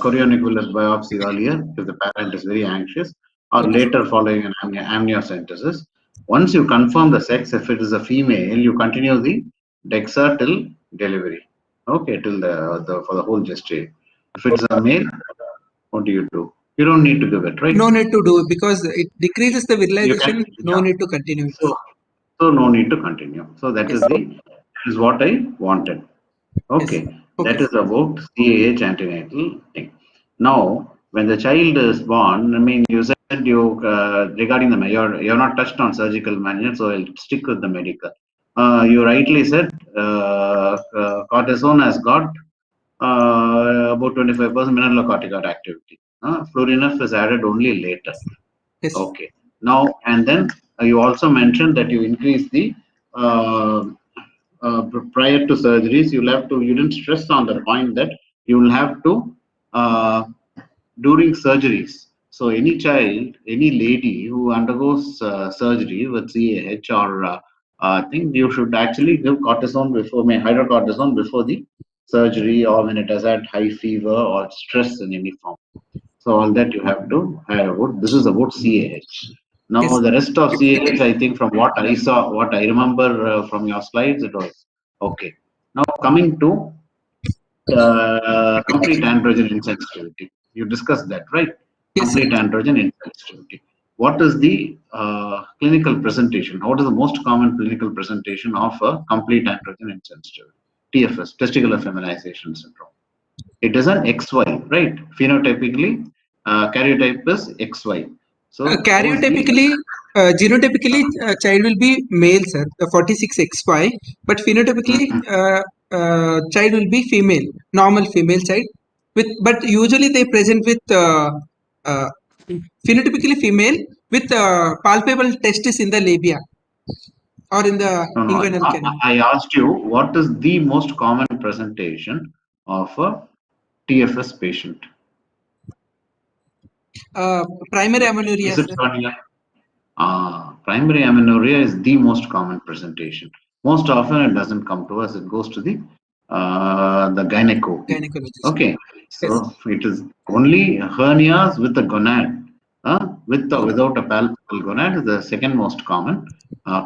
chorionucleus biopsy earlier if the parent is very anxious, or okay. later following an amniocentesis. Once you confirm the sex, if it is a female, you continue the DEXA till delivery. Okay, till the for the whole gestation. If it's a male, what do? You don't need to give it, right? No need to do because it decreases the You can, virilization. No need to continue it. so no need to continue. So that Yes. is what I wanted. Okay, Yes. Okay. that is about CAH antenatal thing. Now, when the child is born, I mean, you said you regarding the you're not touched on surgical management, so I'll stick with the medical. You rightly said cortisone has got about 25% mineralocorticoid activity. Flurinef is added only later. Yes. Okay. Now and then you also mentioned that you increase the prior to surgeries. You didn't stress on the point that you will have to during surgeries. So any child, any lady who undergoes surgery with CAH or I think you should actually give cortisone before, hydrocortisone before the surgery, or when it has had high fever or stress in any form. So all that you have to have about. This is about CAH. Now Yes. the rest of CAH, I think from what I saw, what I remember from your slides, it was okay. Now coming to complete androgen insensitivity. You discussed that, right? Yes, sir. Complete androgen insensitivity. What is the clinical presentation? What is the most common clinical presentation of a complete androgen insensitivity? TFS, testicular feminization syndrome. It is an XY, right? Phenotypically, karyotype is XY. So, how is the Karyotypically, genotypically, child will be male, sir, 46XY, but phenotypically, child will be female, normal female child. But usually they present with phenotypically female with palpable testis in the labia or in the No, no. inguinal canal. I asked you what is the most common presentation of a TFS patient? Primary amenorrhea, Is it sir. hernia? Primary amenorrhea is the most common presentation. Most often it doesn't come to us; it goes to the gyneco. Gynecologist. Okay, so Yes. it is only hernias with a gonad, with or without a palpable gonad is the second most common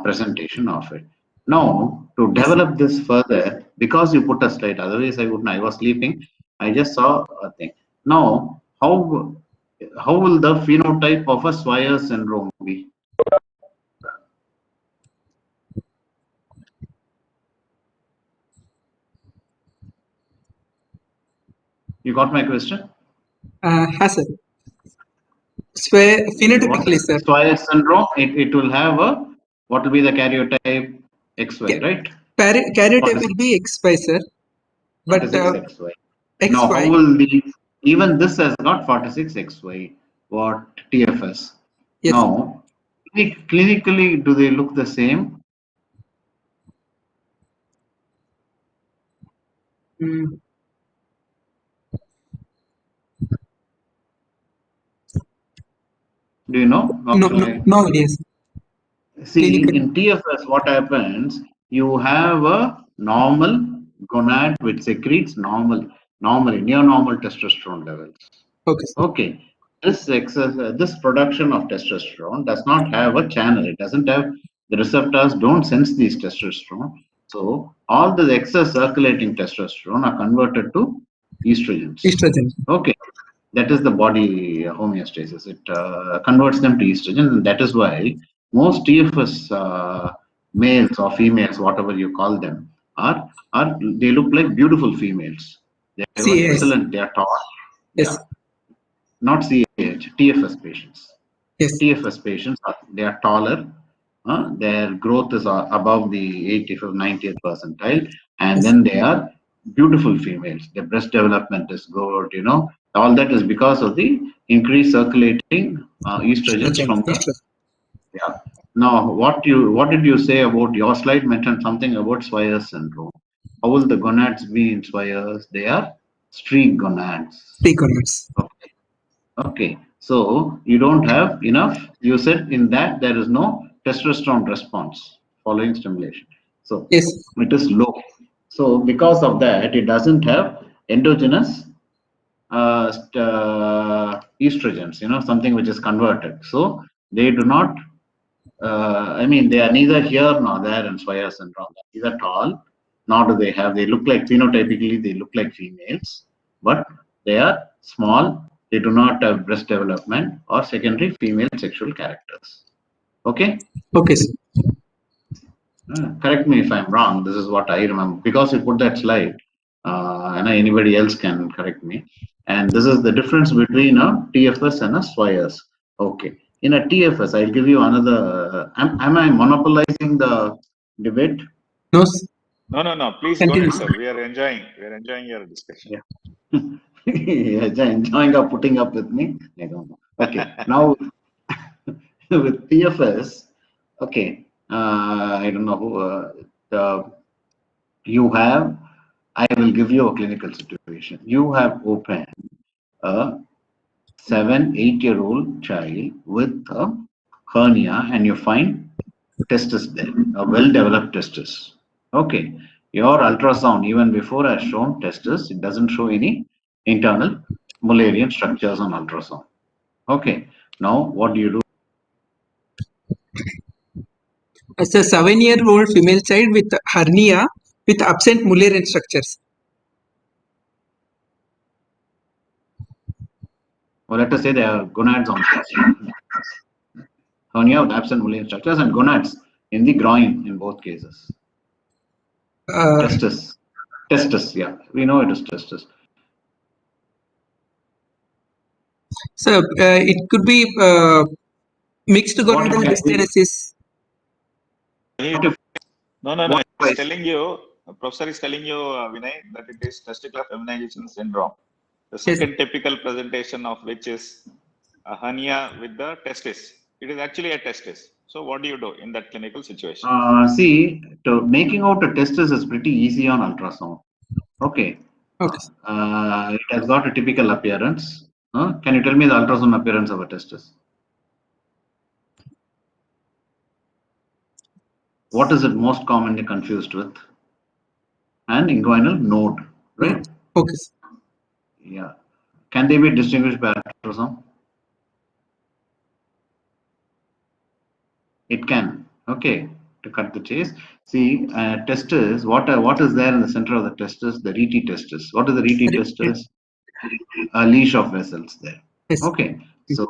presentation of it. Now, to develop this further, because you put a slide, otherwise I wouldn't. I was sleeping. I just saw a thing. Now, how will the phenotype of a Swyer syndrome be? You got my question? Has sir. Phenotypically, sir. Swyer syndrome, it will have what will be the karyotype XY, right? Karyotype will be XY, sir. But 46XY. Now, how XY. will even this has got 46XY. what TFS. Yes. Now, clinically, do they look the same? Mm, Do you know? How no, shall no, I? no ideas. See, Clinical. in TFS, what happens? You have a normal gonad which secretes near normal testosterone levels. Okay. Okay, this production of testosterone does not have a channel. It doesn't have the receptors. Don't sense these testosterone. So all the excess circulating testosterone are converted to estrogens. Estrogen. Okay, that is the body homeostasis. It converts them to estrogen, and that is why most TFS males or females, whatever you call them, are they look like beautiful females. They are CAS. excellent. They are tall. Yes. Yeah, not CAH, TFS patients. Yes. TFS patients, they are taller. Their growth is above the 80th, 90th percentile, and Yes. then they are beautiful females. Their breast development is good. All that is because of the increased circulating estrogens Estrogen. from the. Estrogen. Yeah. Now, what did you say about your slide? Mentioned something about Swyer syndrome. How will the gonads be in Swyer? They are streak gonads. Preconates. Okay. Okay, so you don't have enough. You said in that there is no testosterone response following stimulation. So Yes. it is low. So because of that, it doesn't have endogenous estrogens, something which is converted. So they do not, they are neither here nor there in Swyer syndrome. They're neither tall, nor do they look like, phenotypically, they look like females, but they are small. They do not have breast development or secondary female sexual characters. Okay? Okay, sir. Correct me if I'm wrong. This is what I remember because you put that slide. And anybody else can correct me. And this is the difference between a TFS and a Swires. Okay. In a TFS, I'll give you another. Am I monopolizing the debate? No, sir. No. Please go Continue. ahead, sir. We are enjoying your discussion. Yeah. Yeah, enjoying or putting up with me? I don't know. Okay. Now, with TFS, okay. I don't know who. You have. I will give you a clinical situation. You have opened a 7-8-year-old child with a hernia and you find testis there, a well-developed testis. Okay. Your ultrasound, even before has shown testis, it doesn't show any internal Mullerian structures on ultrasound. Okay. Now, what do you do? As a 7-year-old female child with hernia with absent Mullerian structures. Or let us say there are gonads on hernia with absent Mullerian structures and gonads in the groin in both cases. Testis. Testis, yeah. We know it is testis. So it could be mixed gonadal hysteresis. No. He's telling you, professor is telling you, Vinay, that it is testicular feminization syndrome. The second typical presentation of which is a hernia with the testis. It is actually a testis. So what do you do in that clinical situation? See, making out a testis is pretty easy on ultrasound. Okay. Okay. It has got a typical appearance. Can you tell me the ultrasound appearance of a testis? What is it most commonly confused with? An inguinal node, right? Okay. Yeah. Can they be distinguished by ultrasound? It can. Okay. To cut the chase, see, testis. What is there in the center of the testis? The rete testis. What is the rete testis? A leash of vessels there. Yes. Okay. So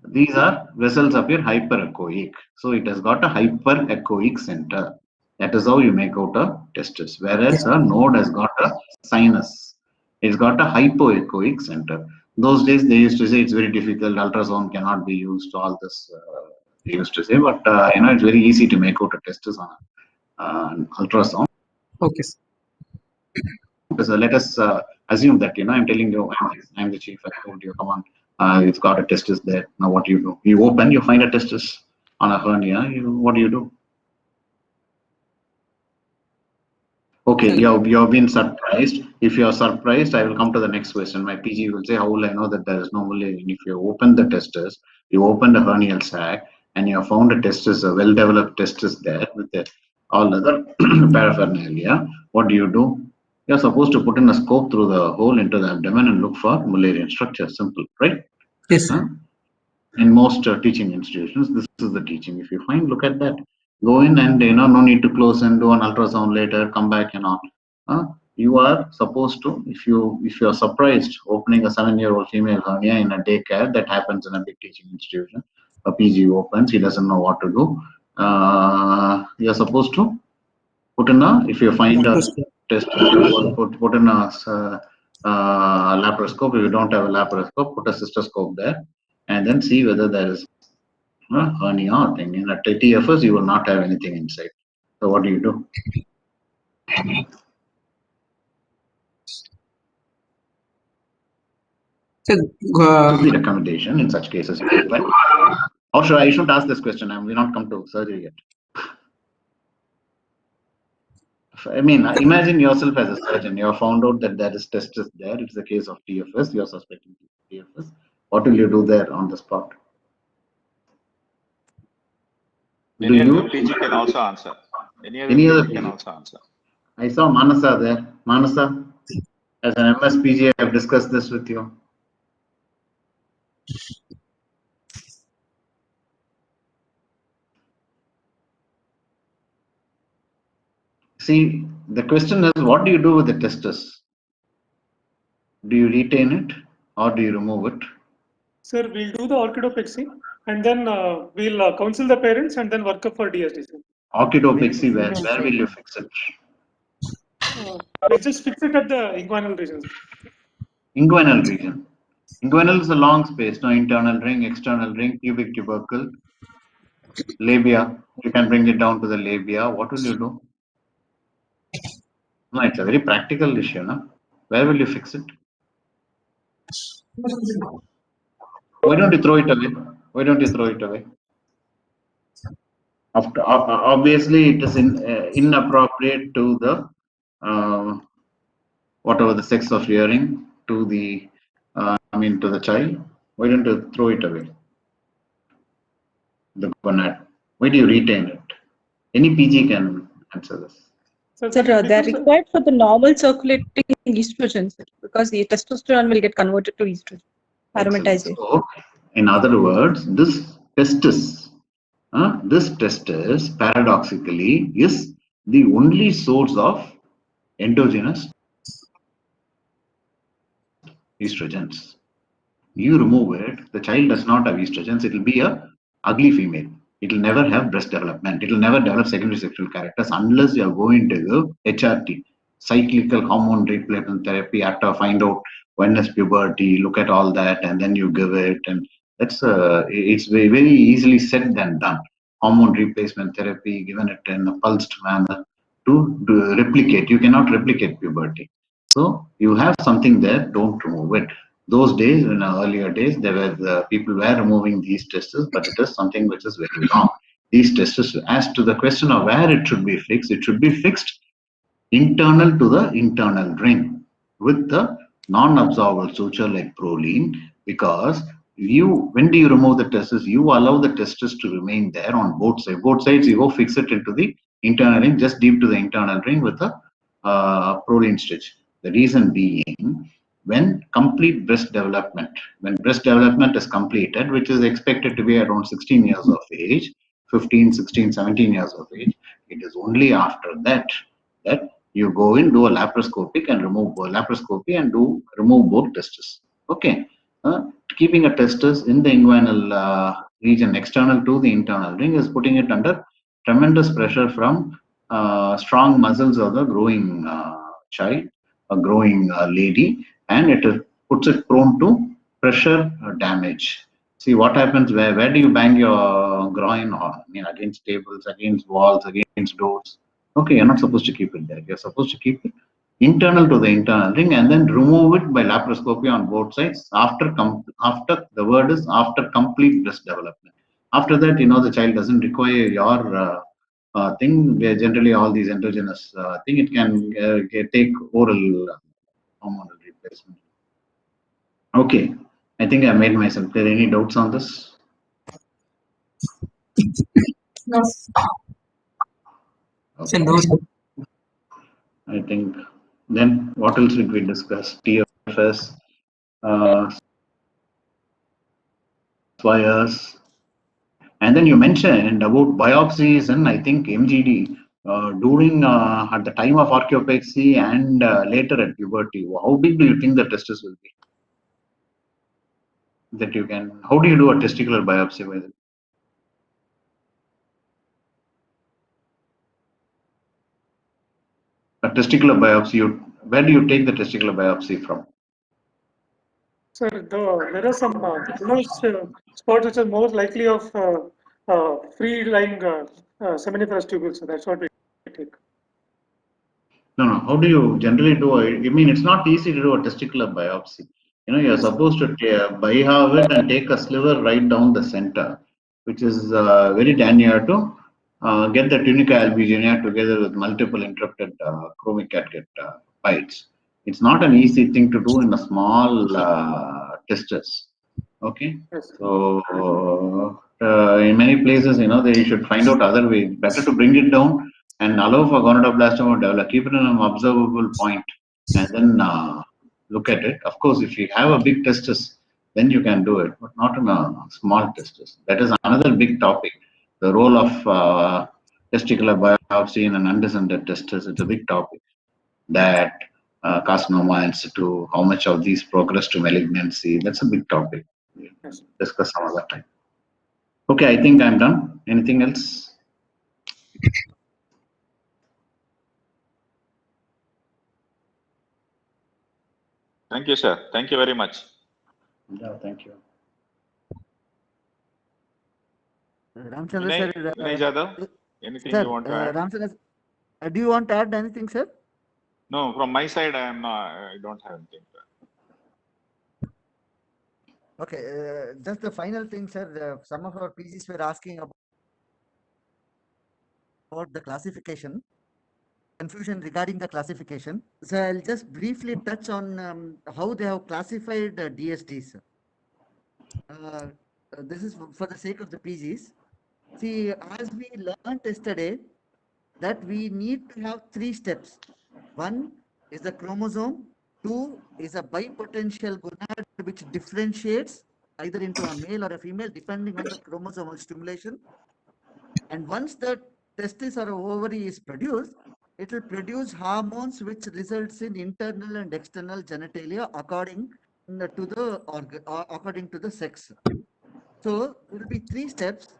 these are vessels appear hyperechoic. So it has got a hyperechoic center. That is how you make out a testis. Whereas a node has got a sinus. It's got a hypoechoic center. Those days they used to say it's very difficult. Ultrasound cannot be used. All this they used to say, but it's very easy to make out a testis on an ultrasound. Okay. So let us assume that I'm telling you I'm the chief. I told you, come on, It's got a testis there. Now what do? You open, you find a testis on a hernia. What do you do? Okay, you've been surprised. If you are surprised, I will come to the next question. My PG will say, how will I know that there is no malaria? If you open the testis, you open the hernial sac, and you have found a testis, a well-developed testis there with all other paraphernalia, what do? You're supposed to put in a scope through the hole into the abdomen and look for Mullerian structure. Simple, right? Yes. Huh? In most teaching institutions, this is the teaching. If you find, look at that. Go in and no need to close and do an ultrasound later. Come back and all. You are supposed to. If you are surprised opening a 7-year-old female hernia in a daycare, that happens in a big teaching institution. A PG opens, he doesn't know what to do. You are supposed to put in a. If you find a test, put in a laparoscope. If you don't have a laparoscope, put a cystoscope there, and then see whether there is hernia or thing. In a TFS, you will not have anything inside. So what do you do? So, This is the recommendation in such cases. Or should I shouldn't ask this question? I will not come to surgery yet. I mean, imagine yourself as a surgeon. You have found out that there is testis there. It's the case of TFS. You are suspecting TFS. What will you do there on the spot? Any other PG can also answer. Any other PG can also answer. I saw Manasa there. Manasa, as an MS PG, I have discussed this with you. See, the question is, what do you do with the testis? Do you retain it or do you remove it? Sir, we'll do the orchidopexy and then we'll counsel the parents and then work up for DSD. Orchidopexy, where will you fix it? We'll just fix it at the inguinal region. Inguinal region. Inguinal is a long space, no internal ring, external ring, pubic tubercle, labia. You can bring it down to the labia. What will you do? No, it's a very practical issue, no? Where will you fix it? Why don't you throw it away? Why don't you throw it away? Obviously, it is inappropriate to the whatever the sex of hearing to the to the child. Why don't you throw it away? The gonad. Why do you retain it? Any PG can answer this. Sir, they're required for the normal circulating estrogen, sir, because the testosterone will get converted to estrogen. Aromatization. So, in other words, this testis paradoxically is the only source of endogenous estrogens. You remove it, the child does not have estrogens, it will be a ugly female. It will never have breast development. It will never develop secondary sexual characters unless you are going to give HRT, cyclical hormone replacement therapy, after find out when is puberty, look at all that, and then you give it. And that's it's very, very easily said than done. Hormone replacement therapy given it in a pulsed manner to replicate. You cannot replicate puberty. So you have something there, don't remove it. Those days, in earlier days, there were people were removing these testes, but it is something which is very wrong. These testes, as to the question of where it should be fixed internal to the internal ring with the non-absorbable suture like proline, because when do you remove the testes? You allow the testes to remain there on both sides. Both sides, you go fix it into the internal ring, just deep to the internal ring with a proline stitch. The reason being, when breast development is completed, which is expected to be around 16 years of age, 15, 16, 17 years of age, it is only after that you go in, do a laparoscopy and remove both testes. Okay. Keeping a testis in the inguinal region external to the internal ring is putting it under tremendous pressure from strong muscles of the growing child, a growing lady, and it puts it prone to pressure damage. See what happens where do you bang your groin on? Against tables, against walls, against doors. Okay, you're not supposed to keep it there. You're supposed to keep it internal to the internal ring, and then remove it by laparoscopy on both sides after the word is after complete breast development. After that, the child doesn't require your thing. Generally, all these endogenous thing, it can take oral hormonal replacement. Okay, I think I made myself clear. Any doubts on this? No. Okay. No. I think then what else did we discuss? TFS, SWIRES, and then you mentioned about biopsies and I think MGD during at the time of orchiopexy and later at puberty. How big do you think the testes will be? That you can. How do you do a testicular biopsy with it? A testicular biopsy. Where do you take the testicular biopsy from? Sir, there are some spots which are more likely of free-lying seminiferous tubules. So that's what we take. No. How do you generally do it? I mean, it's not easy to do a testicular biopsy. You're supposed to bihalve it and take a sliver right down the center, which is very dangerous to get the tunica albuginea together with multiple interrupted chromic catgut bites. It's not an easy thing to do in a small testis. Okay, Yes. so in many places, they should find out other ways. Better to bring it down and allow for gonadoblastom to develop, keep it in an observable point, and then look at it. Of course, if you have a big testis, then you can do it, but not in a small testis. That is another big topic. The role of testicular biopsy in an undescended testis is a big topic. That carcinoma in situ, how much of these progress to malignancy, that's a big topic. We'll Yes. discuss some other time. Okay, I think I'm done. Anything else? Thank you, sir. Thank you very much. Yeah, thank you. Ramchandra Vinay, sir, Vinay Jadhav, anything sir, you want to add? Ramchandra, do you want to add anything, sir? No, from my side, I don't have anything to add. Okay, just the final thing, sir. Some of our PGs were asking about the classification, confusion regarding the classification. So I'll just briefly touch on how they have classified DSTs. This is for the sake of the PGs. See, as we learned yesterday, that we need to have 3 steps. One is the chromosome, 2 is a bipotential gonad which differentiates either into a male or a female depending on the chromosomal stimulation. And once the testis or ovary is produced, it will produce hormones which results in internal and external genitalia according to the sex. So there will be 3 steps.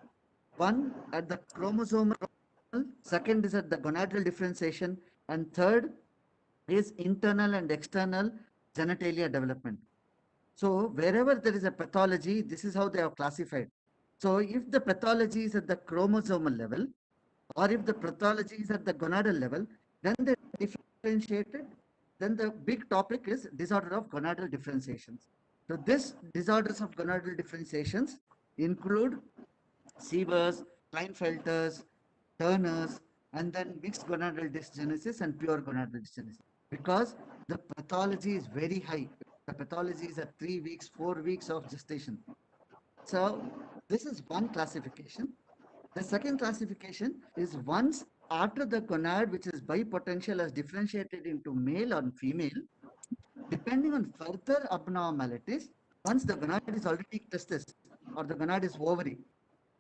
One at the chromosomal, second is at the gonadal differentiation, and third is internal and external genitalia development. So wherever there is a pathology, this is how they are classified. So if the pathology is at the chromosomal level, or if the pathology is at the gonadal level, then they differentiated. Then the big topic is disorder of gonadal differentiations. So this disorders of gonadal differentiations include Sievers, Klinefelters, Turners, and then mixed gonadal dysgenesis and pure gonadal dysgenesis. Because the pathology is very high. The pathology is at 3 weeks, 4 weeks of gestation. So this is one classification. The second classification is once after the gonad, which is bipotential, has differentiated into male or female, depending on further abnormalities, once the gonad is already testis or the gonad is ovary,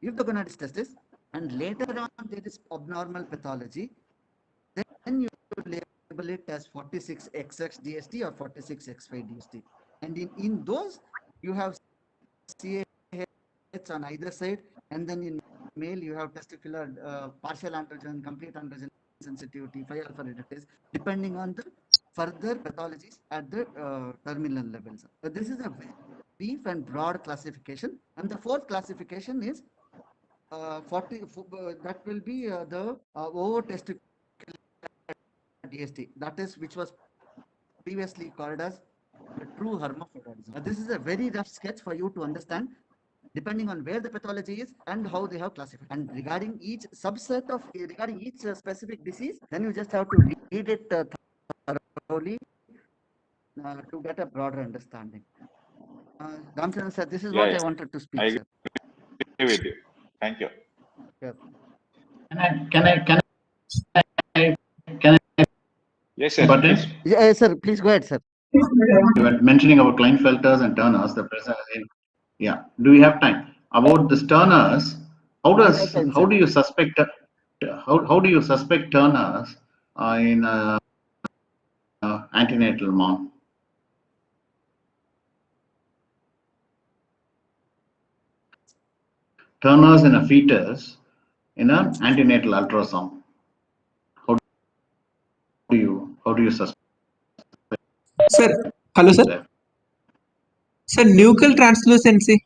if the gonad is testis and later on there is abnormal pathology, then you label it as 46XX DST or 46X5 DST. And in those, you have CAH on either side, and then in male, you have testicular partial androgen, complete androgen sensitivity, 5-alpha reductase, depending on the further pathologies at the terminal levels. This is a very brief and broad classification. And the fourth classification is that will be the over testicular DST. That is which was previously called as the true hermaphroditism. This is a very rough sketch for you to understand, depending on where the pathology is and how they have classified. And regarding each subset of, regarding each specific disease, then you just have to read it thoroughly to get a broader understanding. Ramcharan sir, this is Yeah, what yeah. I wanted to speak, I sir. agree with you. Thank you. Yeah. Can I Yes, sir. butt in? Please. Yeah, sir, please go ahead, sir. You were mentioning about Klinefelters and Turners, the present. Yeah. Do we have time? About the Turners, how do you suspect how do you suspect Turners in antenatal mount? Turners in a fetus in an antenatal ultrasound. How do you suspect Sir, hello, sir. that? Sir, nuchal translucency.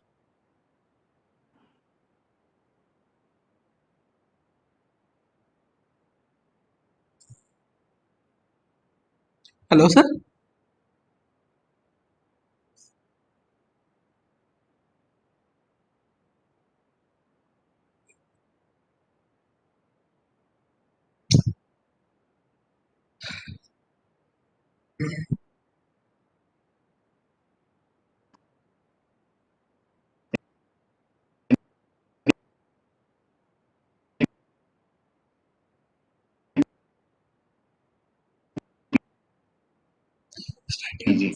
Hello, sir. PG.